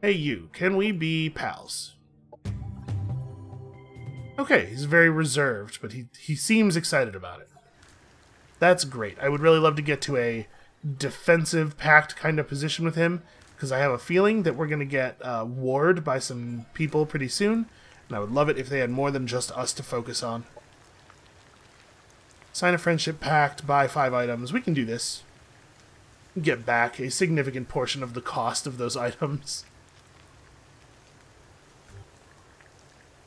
Hey, you. Can we be pals? Okay, he's very reserved, but he seems excited about it. That's great. I would really love to get to a defensive pact kind of position with him, because I have a feeling that we're going to get warred by some people pretty soon, and I would love it if they had more than just us to focus on. Sign a friendship pact, buy 5 items. We can do this. Get back a significant portion of the cost of those items.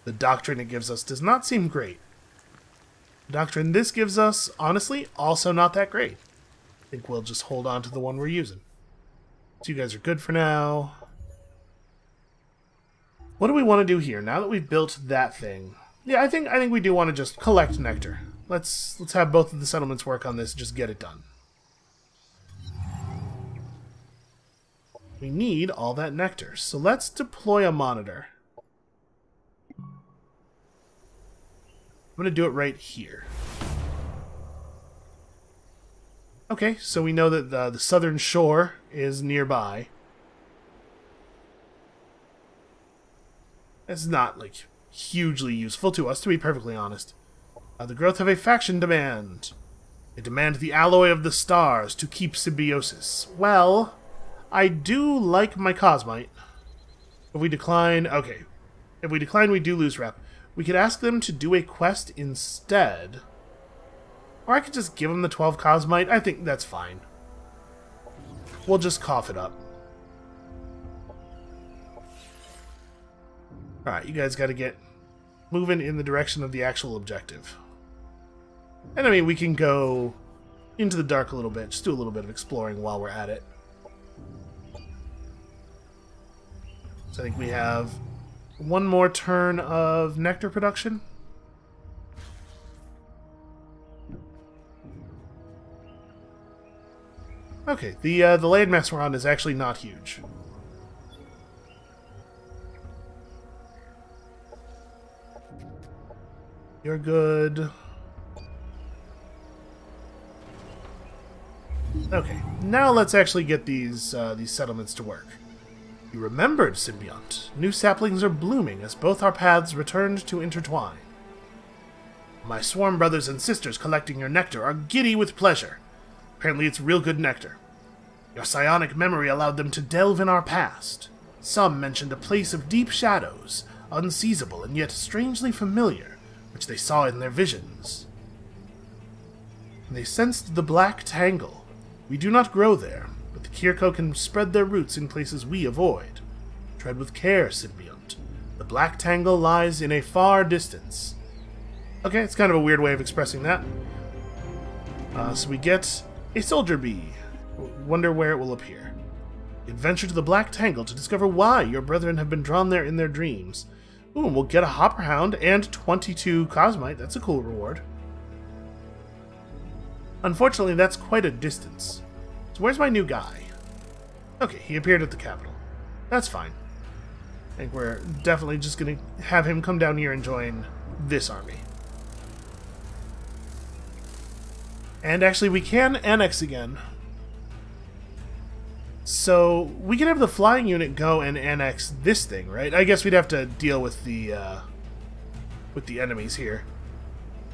The doctrine it gives us does not seem great. The doctrine this gives us, honestly, also not that great. I think we'll just hold on to the one we're using. So you guys are good for now. What do we want to do here now that we've built that thing? Yeah, I think we do want to just collect nectar. Let's have both of the settlements work on this and just get it done. We need all that nectar, so let's deploy a monitor. I'm going to do it right here. Okay, so we know that the southern shore is nearby. It's not, like, hugely useful to us, to be perfectly honest. The growth of a faction demand. They demand the alloy of the stars to keep symbiosis. Well, I do like my Cosmite. If we decline... Okay. If we decline, we do lose rep. We could ask them to do a quest instead. Or I could just give them the 12 Cosmite. I think that's fine. We'll just cough it up. Alright, you guys gotta get moving in the direction of the actual objective. And I mean, we can go into the dark a little bit. Just do a little bit of exploring while we're at it. So I think we have one more turn of nectar production. Okay, the landmass we're on is actually not huge. You're good. Okay, now let's actually get these settlements to work. You remembered, Symbiont. New saplings are blooming as both our paths returned to intertwine. My swarm brothers and sisters collecting your nectar are giddy with pleasure. Apparently it's real good nectar. Your psionic memory allowed them to delve in our past. Some mentioned a place of deep shadows, unseizable and yet strangely familiar, which they saw in their visions. They sensed the black tangle. We do not grow there, but the Kirko can spread their roots in places we avoid. Tread with care, Symbiont. The black tangle lies in a far distance. Okay, it's kind of a weird way of expressing that. So we get a soldier bee. Wonder where it will appear. Adventure to the Black Tangle to discover why your brethren have been drawn there in their dreams. Ooh, and we'll get a Hopperhound and 22 Cosmite. That's a cool reward. Unfortunately, that's quite a distance. So where's my new guy? Okay, he appeared at the capital. That's fine. I think we're definitely just going to have him come down here and join this army. And actually, we can annex again. So, we can have the flying unit go and annex this thing, right? I guess we'd have to deal with the enemies here.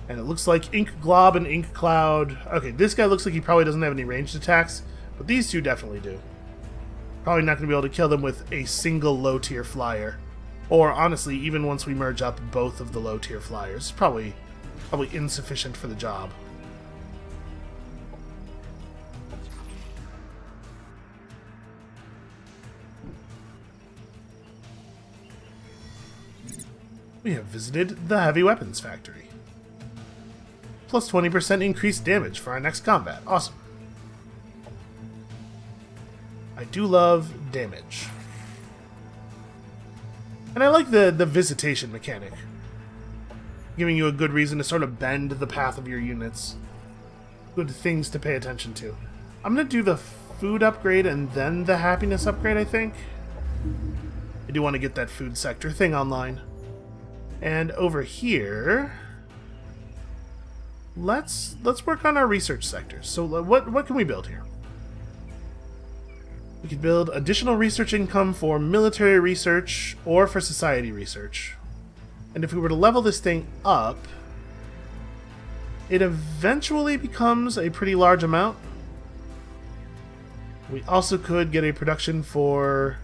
And it looks like Ink Glob and Ink Cloud. Okay, this guy looks like he probably doesn't have any ranged attacks, but these two definitely do. Probably not going to be able to kill them with a single low-tier flyer. Or, honestly, even once we merge up both of the low-tier flyers. It's probably insufficient for the job. We have visited the Heavy Weapons Factory. Plus 20% increased damage for our next combat. Awesome. I do love damage. And I like the visitation mechanic. Giving you a good reason to sort of bend the path of your units. Good things to pay attention to. I'm going to do the food upgrade and then the happiness upgrade, I think. I do want to get that food sector thing online. And over here, let's work on our research sectors. So what can we build here? We could build additional research income for military research or for society research. And if we were to level this thing up, it eventually becomes a pretty large amount. We also could get a production for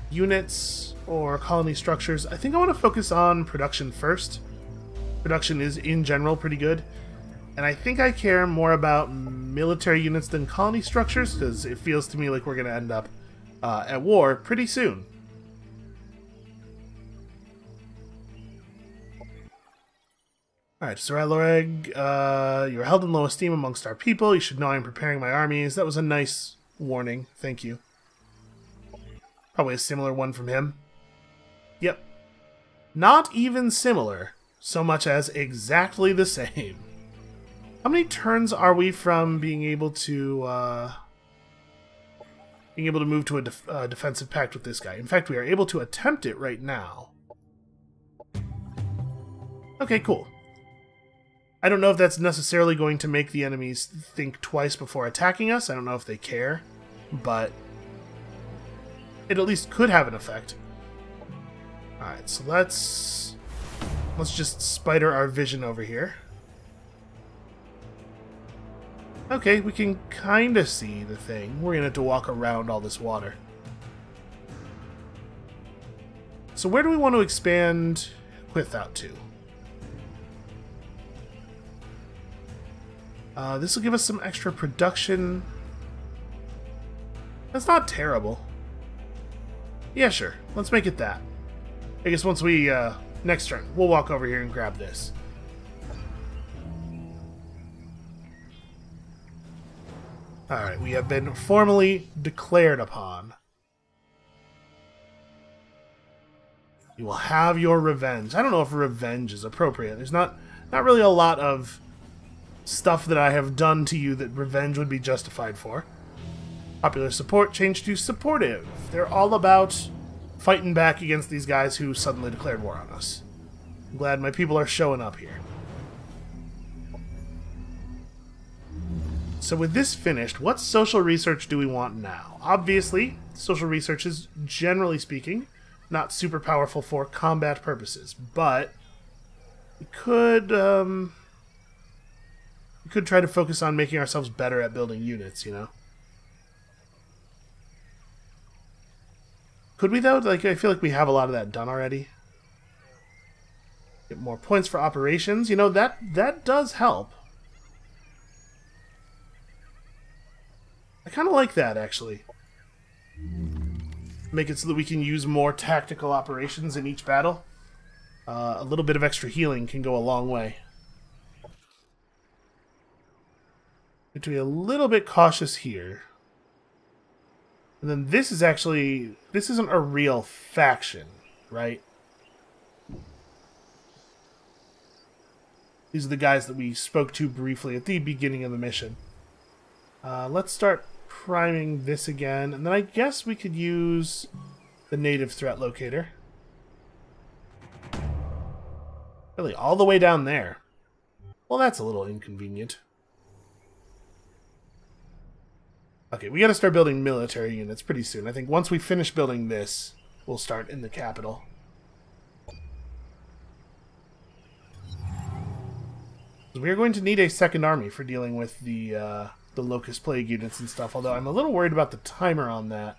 units or colony structures. I think I want to focus on production first. Production is, in general, pretty good. And I think I care more about military units than colony structures, because it feels to me like we're going to end up at war pretty soon. Alright, Sarai Loreg, you're held in low esteem amongst our people. You should know I'm preparing my armies. That was a nice warning. Thank you. Probably a similar one from him. Yep. Not even similar, so much as exactly the same. How many turns are we from being able to move to a defensive pact with this guy? In fact, we are able to attempt it right now. Okay, cool. I don't know if that's necessarily going to make the enemies think twice before attacking us. I don't know if they care, but it at least could have an effect. Alright, so let's just spider our vision over here. Okay, we can kind of see the thing. We're going to have to walk around all this water. So where do we want to expand Quith out to? This will give us some extra production. That's not terrible. Yeah, sure. Let's make it that. I guess once we, next turn, we'll walk over here and grab this. Alright, we have been formally declared upon. You will have your revenge. I don't know if revenge is appropriate. There's not really a lot of stuff that I have done to you that revenge would be justified for. Popular support changed to supportive. They're all about fighting back against these guys who suddenly declared war on us. I'm glad my people are showing up here. So with this finished, what social research do we want now? Obviously, social research is, generally speaking, not super powerful for combat purposes, but we could try to focus on making ourselves better at building units, you know? Could we, though? Like, I feel like we have a lot of that done already. Get more points for operations. You know, that does help. I kind of like that, actually. Make it so that we can use more tactical operations in each battle. A little bit of extra healing can go a long way. Need to be a little bit cautious here. And then this is actually... This isn't a real faction, right? These are the guys that we spoke to briefly at the beginning of the mission. Let's start priming this again, and then I guess we could use the native threat locator. Really, all the way down there. Well, that's a little inconvenient. Okay, we gotta start building military units pretty soon. I think once we finish building this, we'll start in the capital. We are going to need a second army for dealing with the Locust Plague units and stuff, although I'm a little worried about the timer on that.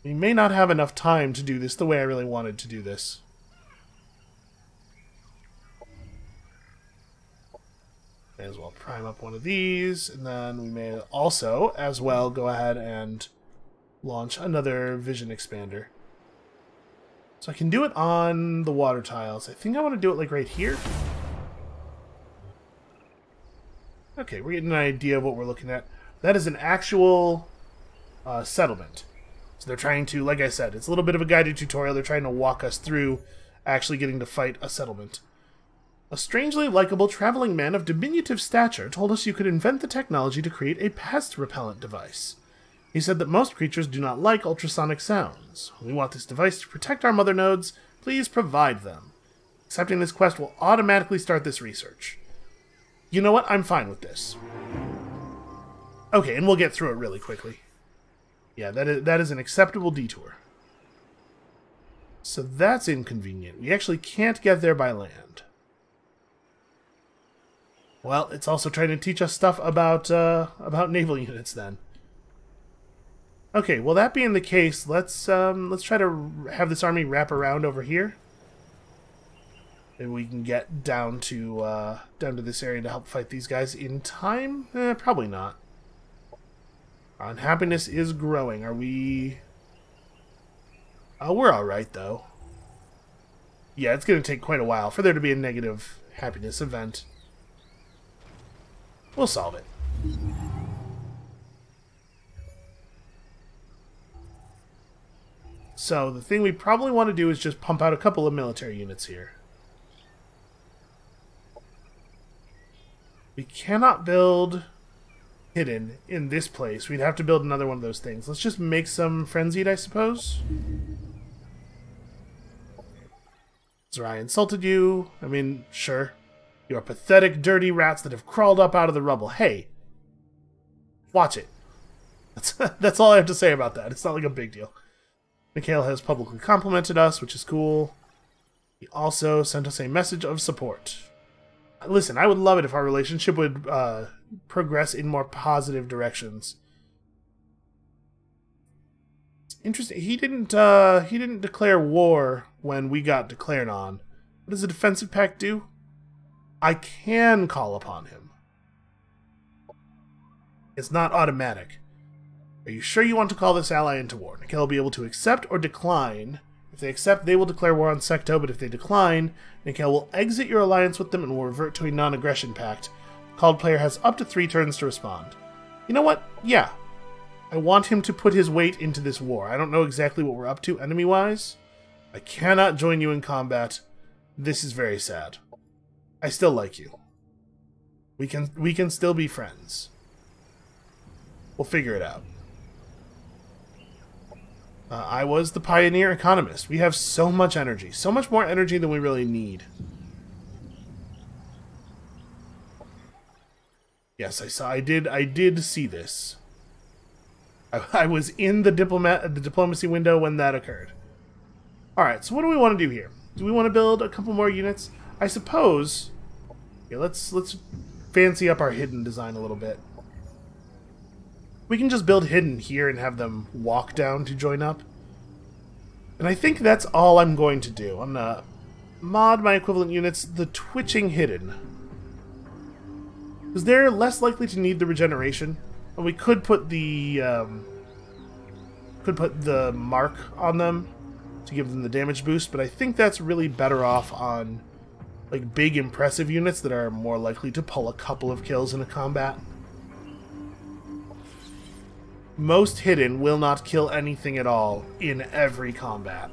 We may not have enough time to do this the way I really wanted to do this. May as well prime up one of these, and then we may also, as well, go ahead and launch another vision expander. So I can do it on the water tiles. I think I want to do it like right here. Okay, we're getting an idea of what we're looking at. That is an actual settlement. So they're trying to, like I said, it's a little bit of a guided tutorial. They're trying to walk us through actually getting to fight a settlement. A strangely likable traveling man of diminutive stature told us you could invent the technology to create a pest repellent device. He said that most creatures do not like ultrasonic sounds. We want this device to protect our mother nodes. Please provide them. Accepting this quest will automatically start this research. You know what? I'm fine with this. Okay, and we'll get through it really quickly. Yeah, that is an acceptable detour. So that's inconvenient. We actually can't get there by land. Well, it's also trying to teach us stuff about naval units then. Okay, well that being the case, let's try to have this army wrap around over here. Maybe we can get down to this area to help fight these guys in time? Probably not. Our unhappiness is growing. Are we... we're alright, though. Yeah, it's going to take quite a while for there to be a negative happiness event. We'll solve it. So, the thing we probably want to do is just pump out a couple of military units here. We cannot build hidden in this place. We'd have to build another one of those things. Let's just make some frenzied, I suppose. Zerai insulted you. I mean, sure. You are pathetic, dirty rats that have crawled up out of the rubble. Hey, watch it. That's all I have to say about that. It's not like a big deal. Mikhail has publicly complimented us, which is cool. He also sent us a message of support. Listen, I would love it if our relationship would progress in more positive directions. It's interesting. He didn't declare war when we got declared on. What does a defensive pact do? I can call upon him. It's not automatic. Are you sure you want to call this ally into war? Nikhil will be able to accept or decline. If they accept, they will declare war on Secto, but if they decline, Nikhil will exit your alliance with them and will revert to a non-aggression pact. The called player has up to 3 turns to respond. You know what? Yeah. I want him to put his weight into this war. I don't know exactly what we're up to enemy-wise. I cannot join you in combat. This is very sad. I still like you. We can still be friends. We'll figure it out. I was the pioneer economist. We have so much energy. So much more energy than we really need. Yes, I did see this. I was in the diplomacy window when that occurred. Alright, so what do we want to do here? Do we want to build a couple more units? I suppose... Yeah, let's fancy up our hidden design a little bit. We can just build hidden here and have them walk down to join up. And I think that's all I'm going to do. I'm going to mod my equivalent units, the twitching hidden. Because they're less likely to need the regeneration. And we could put the mark on them to give them the damage boost, but I think that's really better off on like big impressive units that are more likely to pull a couple of kills in a combat. Most hidden will not kill anything at all in every combat.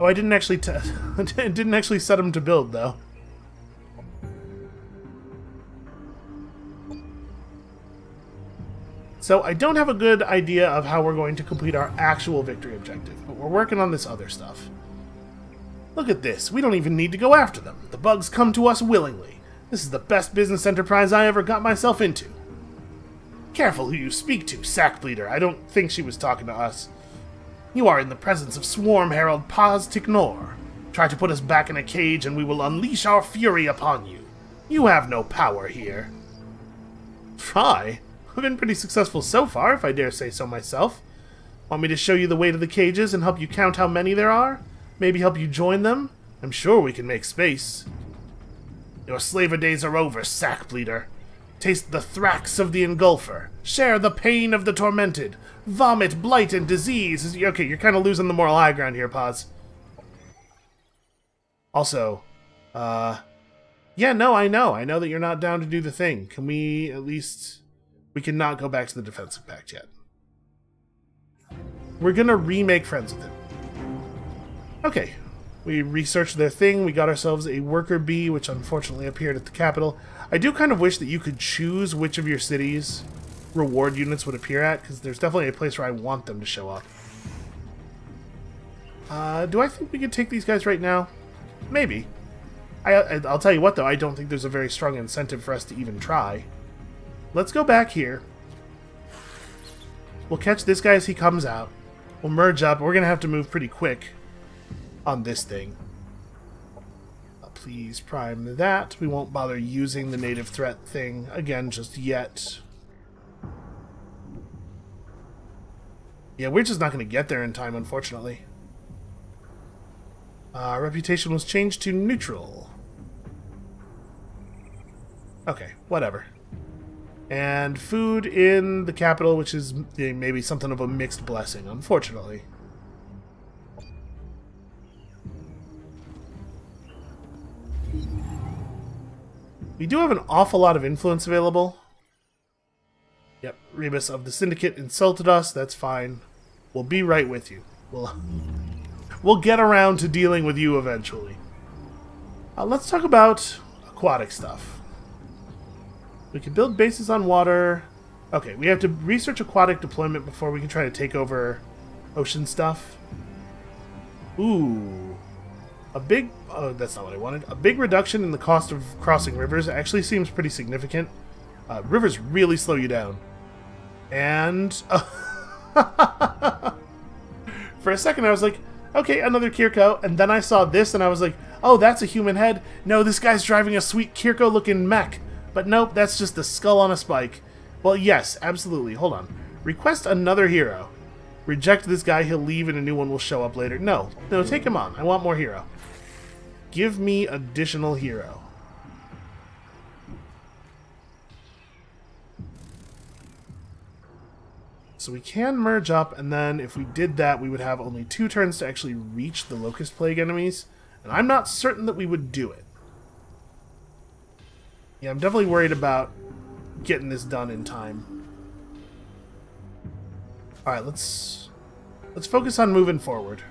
Oh, I didn't actually didn't actually set them to build though. So I don't have a good idea of how we're going to complete our actual victory objective, but we're working on this other stuff. Look at this. We don't even need to go after them. The bugs come to us willingly. This is the best business enterprise I ever got myself into. Careful who you speak to, sack bleeder. I don't think she was talking to us. You are in the presence of Swarm Herald Paz Tignor. Try to put us back in a cage and we will unleash our fury upon you. You have no power here. Try? I've been pretty successful so far, if I dare say so myself. Want me to show you the way to the cages and help you count how many there are? Maybe help you join them? I'm sure we can make space. Your slaver days are over, sack bleeder. Taste the thrax of the engulfer. Share the pain of the tormented. Vomit, blight, and disease. Okay, you're kind of losing the moral high ground here, Paz. Also, yeah, no, I know. I know that you're not down to do the thing. Can we at least... We cannot go back to the defensive pact yet. We're gonna remake friends with it. Okay. We researched their thing. We got ourselves a worker bee, which unfortunately appeared at the capital. I do kind of wish that you could choose which of your cities reward units would appear at, because there's definitely a place where I want them to show up. Do I think we could take these guys right now? Maybe. I'll tell you what, though. I don't think there's a very strong incentive for us to even try. Let's go back here. We'll catch this guy as he comes out. We'll merge up. We're going to have to move pretty quick on this thing. Please prime that. We won't bother using the native threat thing again just yet. Yeah, we're just not going to get there in time, unfortunately. Reputation was changed to neutral. Okay, whatever. And food in the capital, which is maybe something of a mixed blessing, unfortunately. We do have an awful lot of influence available. Yep, Rebus of the Syndicate insulted us. That's fine. We'll be right with you. We'll get around to dealing with you eventually. Let's talk about aquatic stuff. We can build bases on water. Okay, we have to research aquatic deployment before we can try to take over ocean stuff. Ooh. A big... Oh, that's not what I wanted. A big reduction in the cost of crossing rivers actually seems pretty significant. Rivers really slow you down. And... for a second I was like, okay, another Kirko. And then I saw this and I was like, oh, that's a human head. No, this guy's driving a sweet Kirko-looking mech. But nope, that's just a skull on a spike. Well, yes, absolutely. Hold on. Request another hero. Reject this guy, he'll leave and a new one will show up later. No, take him on. I want more hero. Give me additional hero. So we can merge up, and then if we did that, we would have only 2 turns to actually reach the Locust Plague enemies. And I'm not certain that we would do it. Yeah, I'm definitely worried about getting this done in time. Alright, let's focus on moving forward.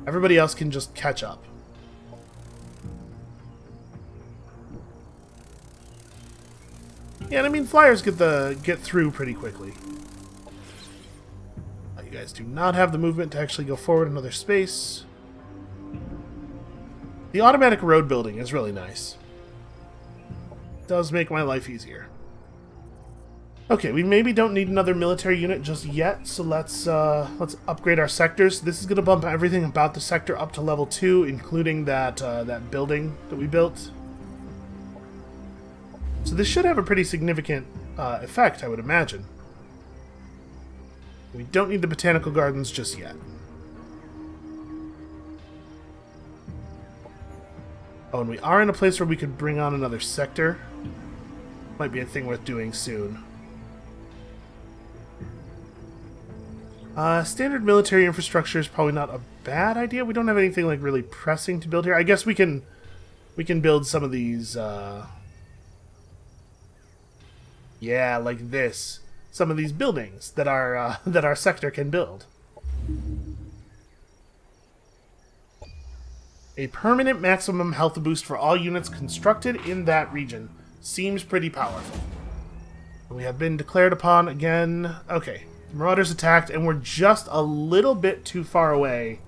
Everybody else can just catch up. Yeah, and I mean flyers get through pretty quickly. You guys do not have the movement to actually go forward another space. The automatic road building is really nice. It does make my life easier. Okay, we maybe don't need another military unit just yet, so let's upgrade our sectors. This is going to bump everything about the sector up to level 2, including that that building that we built. So this should have a pretty significant effect, I would imagine. We don't need the botanical gardens just yet. Oh, and we are in a place where we could bring on another sector. Might be a thing worth doing soon. Standard military infrastructure is probably not a bad idea. We don't have anything like really pressing to build here. I guess we can build some of these. Yeah, like this. Some of these buildings that our sector can build. A permanent maximum health boost for all units constructed in that region. Seems pretty powerful. We have been declared upon again. Okay, the Marauders attacked, and we're just a little bit too far away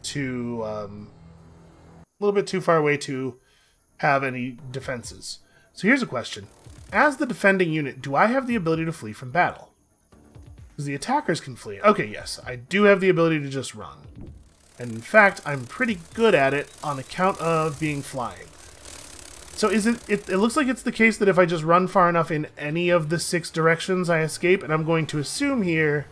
to have any defenses. So here's a question: as the defending unit, do I have the ability to flee from battle? Because the attackers can flee. Okay, yes, I do have the ability to just run, and in fact, I'm pretty good at it on account of being flying. So is it looks like it's the case that if I just run far enough in any of the 6 directions, I escape, and I'm going to assume here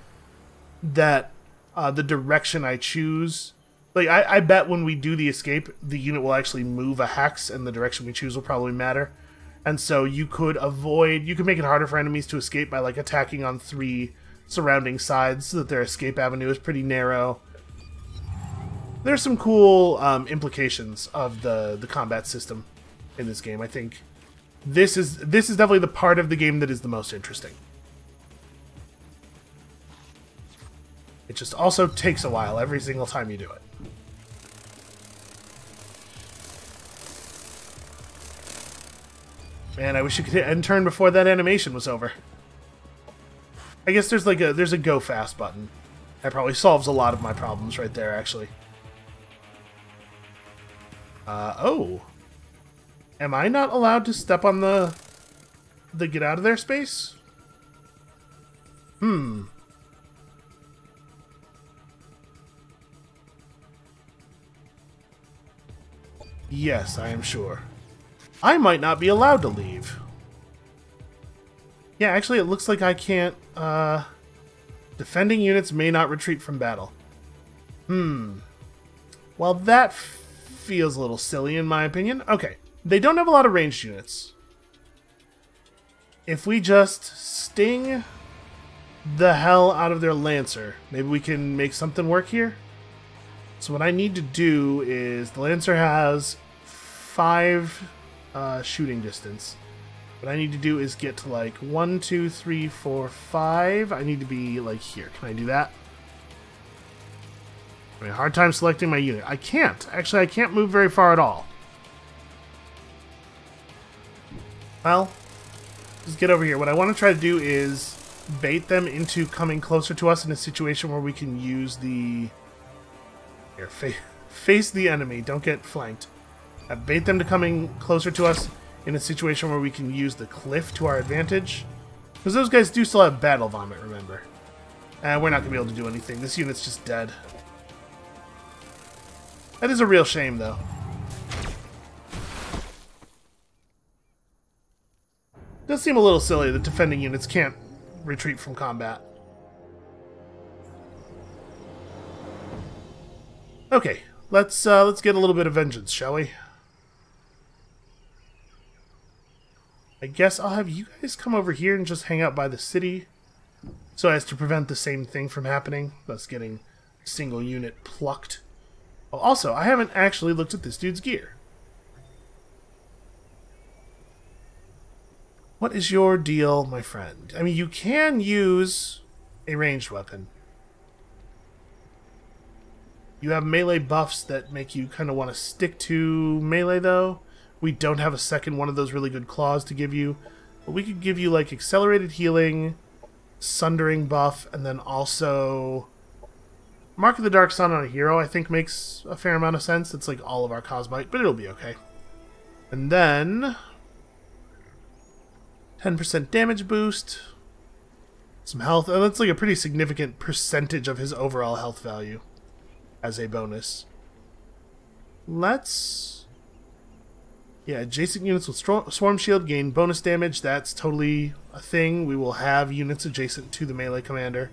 that the direction I choose... Like, I bet when we do the escape, the unit will actually move a hex, and the direction we choose will probably matter. And so you could make it harder for enemies to escape by, like, attacking on 3 surrounding sides so that their escape avenue is pretty narrow. There's some cool implications of the combat system in this game. I think this is definitely the part of the game that is the most interesting. It just also takes a while every single time you do it. Man, I wish you could hit end turn before that animation was over. I guess there's a go fast button. That probably solves a lot of my problems right there, actually. Oh. Am I not allowed to step on the get out of there space? Yes, I am sure. I might not be allowed to leave. Yeah, actually it looks like I can't, defending units may not retreat from battle. Well, that feels a little silly in my opinion. Okay. They don't have a lot of ranged units. If we just sting the hell out of their Lancer, maybe we can make something work here? So what I need to do is, the Lancer has 5 shooting distance. What I need to do is get to like 1, 2, 3, 4, 5. I need to be like here. Can I do that? I'm having a hard time selecting my unit. I can't. Actually, I can't move very far at all. Well, just get over here. What I want to try to do is bait them into coming closer to us in a situation where we can use the... Here, face the enemy. Don't get flanked. Bait them to coming closer to us in a situation where we can use the cliff to our advantage. Because those guys do still have Battle Vomit, remember. And we're not going to be able to do anything. This unit's just dead. That is a real shame, though. It does seem a little silly that defending units can't retreat from combat. Okay, let's get a little bit of vengeance, shall we? I guess I'll have you guys come over here and just hang out by the city, so as to prevent the same thing from happening, thus getting a single unit plucked. Oh, also, I haven't actually looked at this dude's gear. What is your deal, my friend? I mean, you can use a ranged weapon. You have melee buffs that make you kind of want to stick to melee, though. We don't have a second one of those really good claws to give you. But we could give you, like, accelerated healing, sundering buff, and then also... Mark of the Dark Sun on a hero, I think, makes a fair amount of sense. It's like all of our Cosmite, but it'll be okay. And then... 10% damage boost. Some health. And that's like a pretty significant percentage of his overall health value as a bonus. Let's... Yeah, adjacent units with Swarm Shield gain bonus damage. That's totally a thing. We will have units adjacent to the melee commander.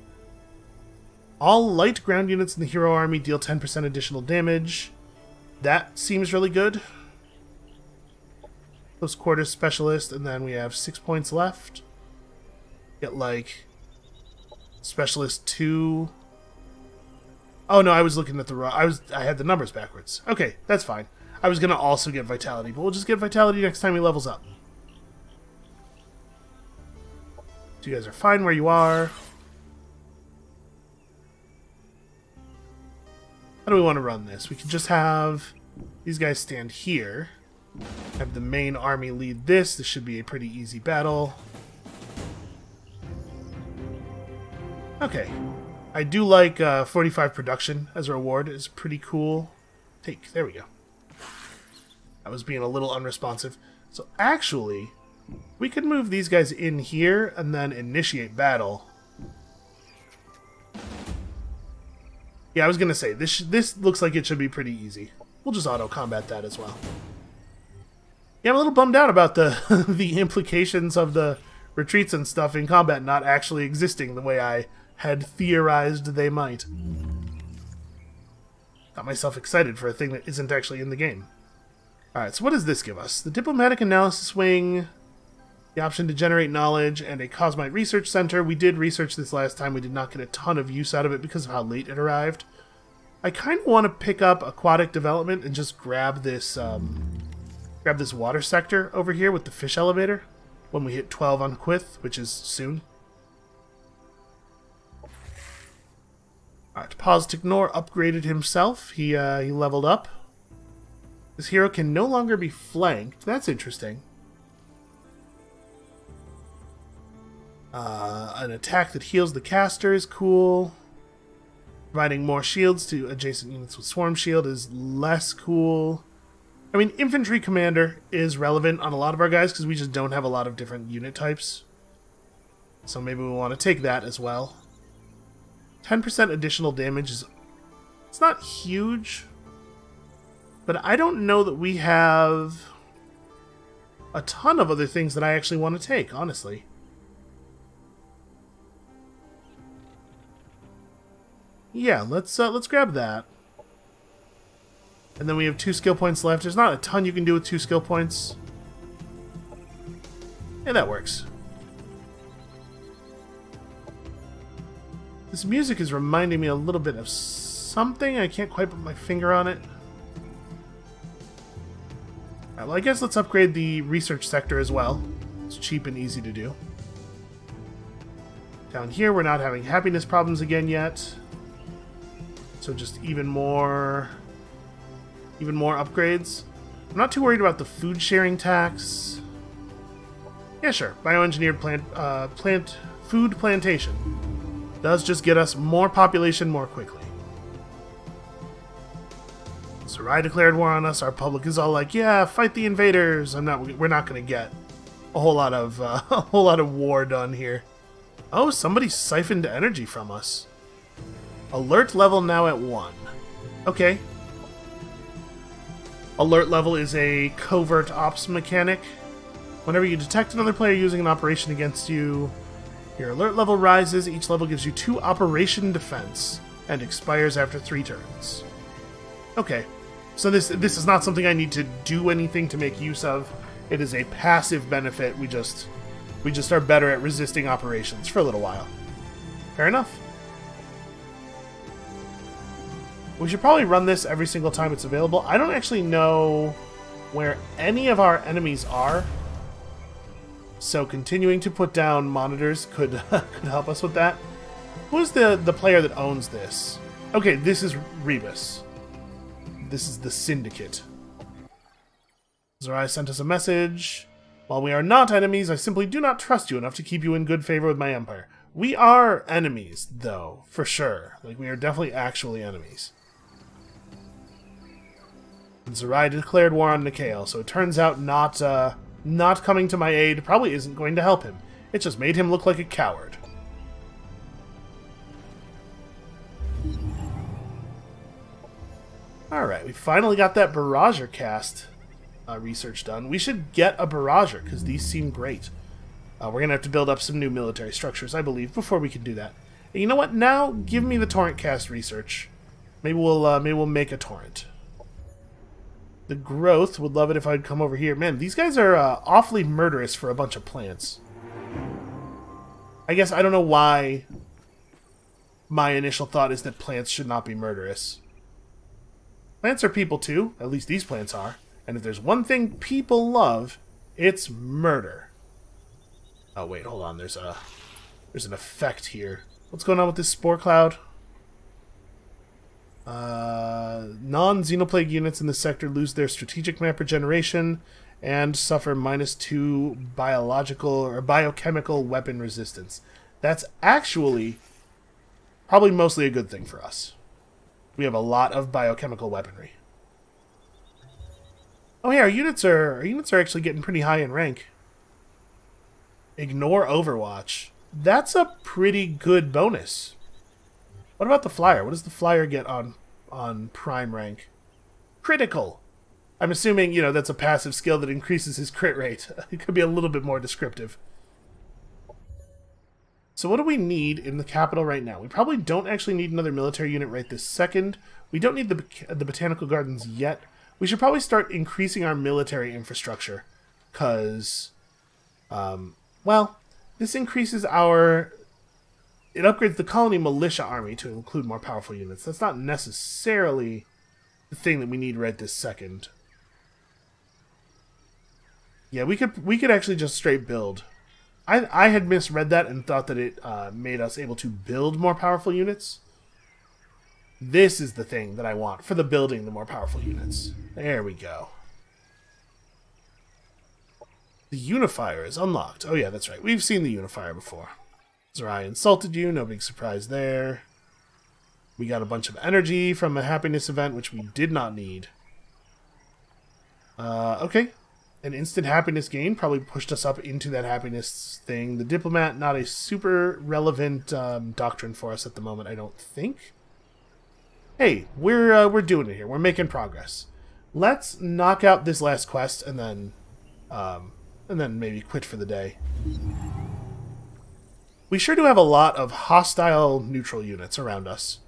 All light ground units in the hero army deal 10% additional damage. That seems really good. Close quarters specialist, and then we have 6 points left. Get like specialist 2. Oh no, I was looking at the I had the numbers backwards. Okay, that's fine. I was gonna also get vitality, but we'll just get vitality next time he levels up. So you guys are fine where you are. How do we want to run this? We could just have these guys stand here. Have the main army lead this. This should be a pretty easy battle. Okay. I do like 45 production as a reward. It's pretty cool. Take. There we go. I was being a little unresponsive. So actually, we could move these guys in here and then initiate battle. Yeah, I was gonna say, this looks like it should be pretty easy. We'll just auto-combat that as well. Yeah, I'm a little bummed out about the the implications of the retreats and stuff in combat not actually existing the way I had theorized they might. Got myself excited for a thing that isn't actually in the game. Alright, so what does this give us? The Diplomatic Analysis Wing, the option to generate knowledge, and a Cosmite Research Center. We did research this last time. We did not get a ton of use out of it because of how late it arrived. I kind of want to pick up Aquatic Development and just grab this water sector over here with the fish elevator when we hit 12 on Quith, which is soon. Alright, Positignor upgraded himself. He leveled up. This hero can no longer be flanked. That's interesting. An attack that heals the caster is cool. Providing more shields to adjacent units with Swarm Shield is less cool. I mean, Infantry Commander is relevant on a lot of our guys because we just don't have a lot of different unit types. So maybe we want to take that as well. 10% additional damage is... It's not huge. But I don't know that we have a ton of other things that I actually want to take, honestly. Yeah, let's grab that. And then we have 2 skill points left. There's not a ton you can do with 2 skill points. Yeah, that works. This music is reminding me a little bit of something. I can't quite put my finger on it. Alright, well, I guess let's upgrade the research sector as well. It's cheap and easy to do. Down here, we're not having happiness problems again yet. So just even more upgrades. I'm not too worried about the food sharing tax. Yeah, sure. Bioengineered food plantation does just get us more population more quickly. Sarai declared war on us. Our public is all like, "Yeah, fight the invaders." We're not going to get a whole lot of war done here. Oh, somebody siphoned energy from us. Alert level now at 1. Okay. Alert level is a covert ops mechanic. Whenever you detect another player using an operation against you, your alert level rises. Each level gives you 2 operation defense and expires after 3 turns. Okay. So this is not something I need to do anything to make use of. It is a passive benefit. We just are better at resisting operations for a little while. Fair enough. We should probably run this every single time it's available. I don't actually know where any of our enemies are, so continuing to put down monitors could help us with that. Who's the player that owns this? Okay, this is Rebus. This is the Syndicate. Zerai sent us a message. While we are not enemies, I simply do not trust you enough to keep you in good favor with my empire. We are enemies, though, for sure. Like, we are definitely actually enemies. And Zerai declared war on Nikhail, so it turns out not coming to my aid probably isn't going to help him. It just made him look like a coward. Alright, we finally got that Barrager cast research done. We should get a Barrager, because these seem great. We're going to have to build up some new military structures, I believe, before we can do that. And you know what? Now, give me the torrent cast research. Maybe we'll make a torrent. The growth would love it if I'd come over here. Man, these guys are awfully murderous for a bunch of plants. I guess I don't know why my initial thought is that plants should not be murderous. Plants are people too. At least these plants are. And if there's one thing people love, it's murder. Oh wait, hold on. There's an effect here. What's going on with this spore cloud? Non-Xenoplague units in this sector lose their strategic map regeneration and suffer -2 biological or biochemical weapon resistance. That's actually Probably mostly a good thing for us. We have a lot of biochemical weaponry. Oh yeah, our units are actually getting pretty high in rank. Ignore Overwatch. That's a pretty good bonus. What about the flyer? What does the flyer get on prime rank? Critical. I'm assuming, you know, that's a passive skill that increases his crit rate. It could be a little bit more descriptive. So what do we need in the capital right now? We probably don't actually need another military unit right this second. We don't need the botanical gardens yet. We should probably start increasing our military infrastructure. Because, well, this increases our... It upgrades the colony militia army to include more powerful units. That's not necessarily the thing that we need right this second. Yeah, we could actually just straight build. I had misread that and thought that it made us able to build more powerful units. This is the thing that I want for the building the more powerful units. There we go. The unifier is unlocked. Oh yeah, that's right. We've seen the unifier before. Zerai insulted you. No big surprise there. We got a bunch of energy from a happiness event, which we did not need. Okay. An instant happiness gain probably pushed us up into that happiness thing. The diplomat, not a super relevant doctrine for us at the moment, I don't think. Hey, we're doing it here. We're making progress. Let's knock out this last quest and then maybe quit for the day. We sure do have a lot of hostile neutral units around us.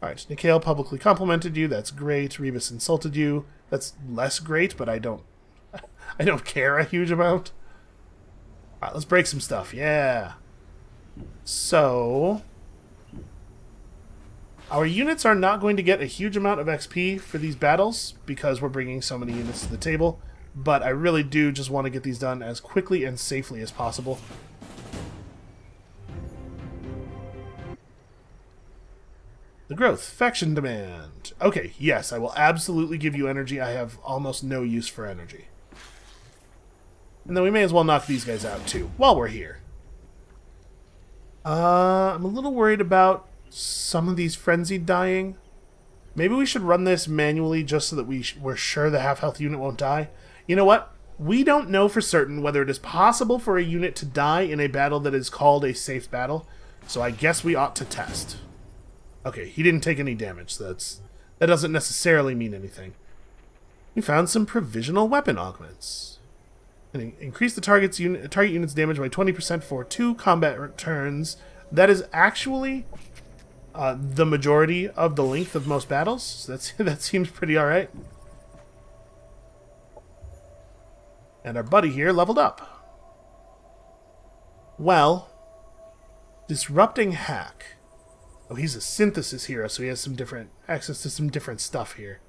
Alright, Nikhail publicly complimented you. That's great. Rebus insulted you. That's less great, but I don't care a huge amount. Alright, let's break some stuff. Yeah. So... our units are not going to get a huge amount of XP for these battles because we're bringing so many units to the table, but I really do just want to get these done as quickly and safely as possible. The growth. Faction demand. Okay, yes, I will absolutely give you energy. I have almost no use for energy. And then we may as well knock these guys out, too, while we're here. I'm a little worried about some of these frenzied dying. Maybe we should run this manually just so that we're sure the half-health unit won't die. You know what? We don't know for certain whether it is possible for a unit to die in a battle that is called a safe battle, so I guess we ought to test. Okay, he didn't take any damage, so that doesn't necessarily mean anything. We found some provisional weapon augments. And increase the target unit's damage by 20% for 2 combat turns. That is actually the majority of the length of most battles. So that seems pretty alright. And our buddy here leveled up. Well, disrupting hack. Oh, he's a synthesis hero, so he has some different access to some different stuff here.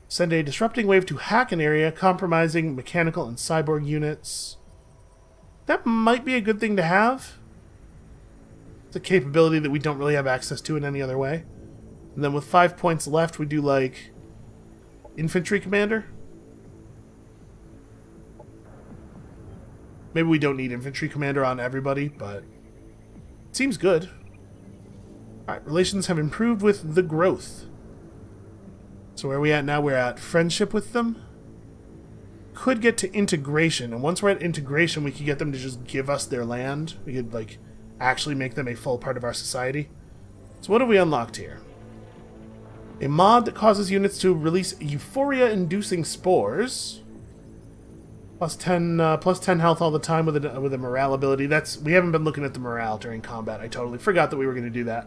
Send a disrupting wave to hack an area, compromising mechanical and cyborg units. That might be a good thing to have. It's a capability that we don't really have access to in any other way. And then with 5 points left, we do, like, infantry commander. Maybe we don't need infantry commander on everybody, but it seems good. Alright, relations have improved with the growth. So where are we at now? We're at friendship with them. Could get to integration, and once we're at integration, we could get them to just give us their land. We could, like, actually make them a full part of our society. So what have we unlocked here? A mod that causes units to release euphoria-inducing spores. Plus 10 health all the time with a morale ability. We haven't been looking at the morale during combat. I totally forgot that we were going to do that.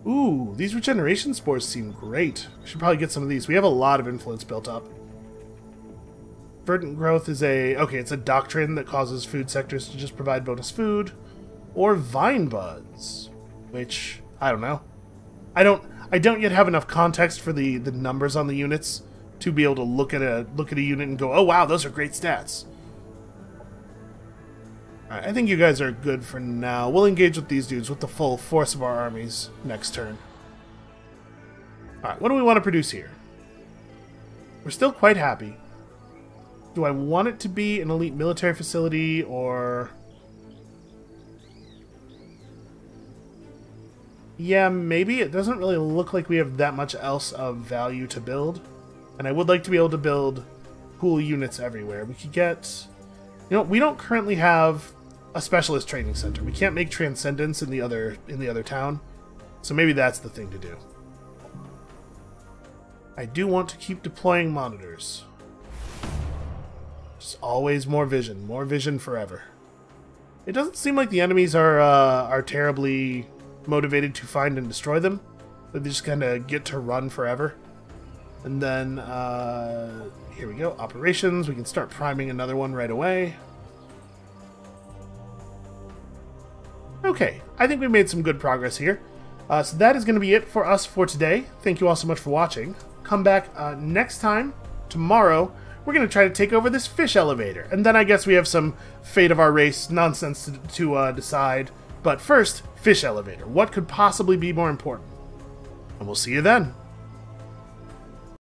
Ooh, these regeneration spores seem great. We should probably get some of these. We have a lot of influence built up. Verdant growth is it's a doctrine that causes food sectors to just provide bonus food. Or vine buds, which, I don't know. I don't yet have enough context for the numbers on the units to be able to look at a unit and go, oh wow, those are great stats. Alright, I think you guys are good for now. We'll engage with these dudes with the full force of our armies next turn. Alright, what do we want to produce here? We're still quite happy. Do I want it to be an elite military facility, or... Yeah, maybe. It doesn't really look like we have that much else of value to build. And I would like to be able to build cool units everywhere. We could get... You know, we don't currently have a specialist training center. We can't make Transcendence in the other town. So maybe that's the thing to do. I do want to keep deploying monitors. Just always more vision forever. It doesn't seem like the enemies are terribly motivated to find and destroy them. They just kind of get to run forever. And then, here we go, operations. We can start priming another one right away. Okay, I think we made some good progress here. So that is going to be it for us for today. Thank you all so much for watching. Come back next time, tomorrow. We're going to try to take over this fish elevator. And then I guess we have some fate of our race nonsense to decide. But first, fish elevator. What could possibly be more important? And we'll see you then.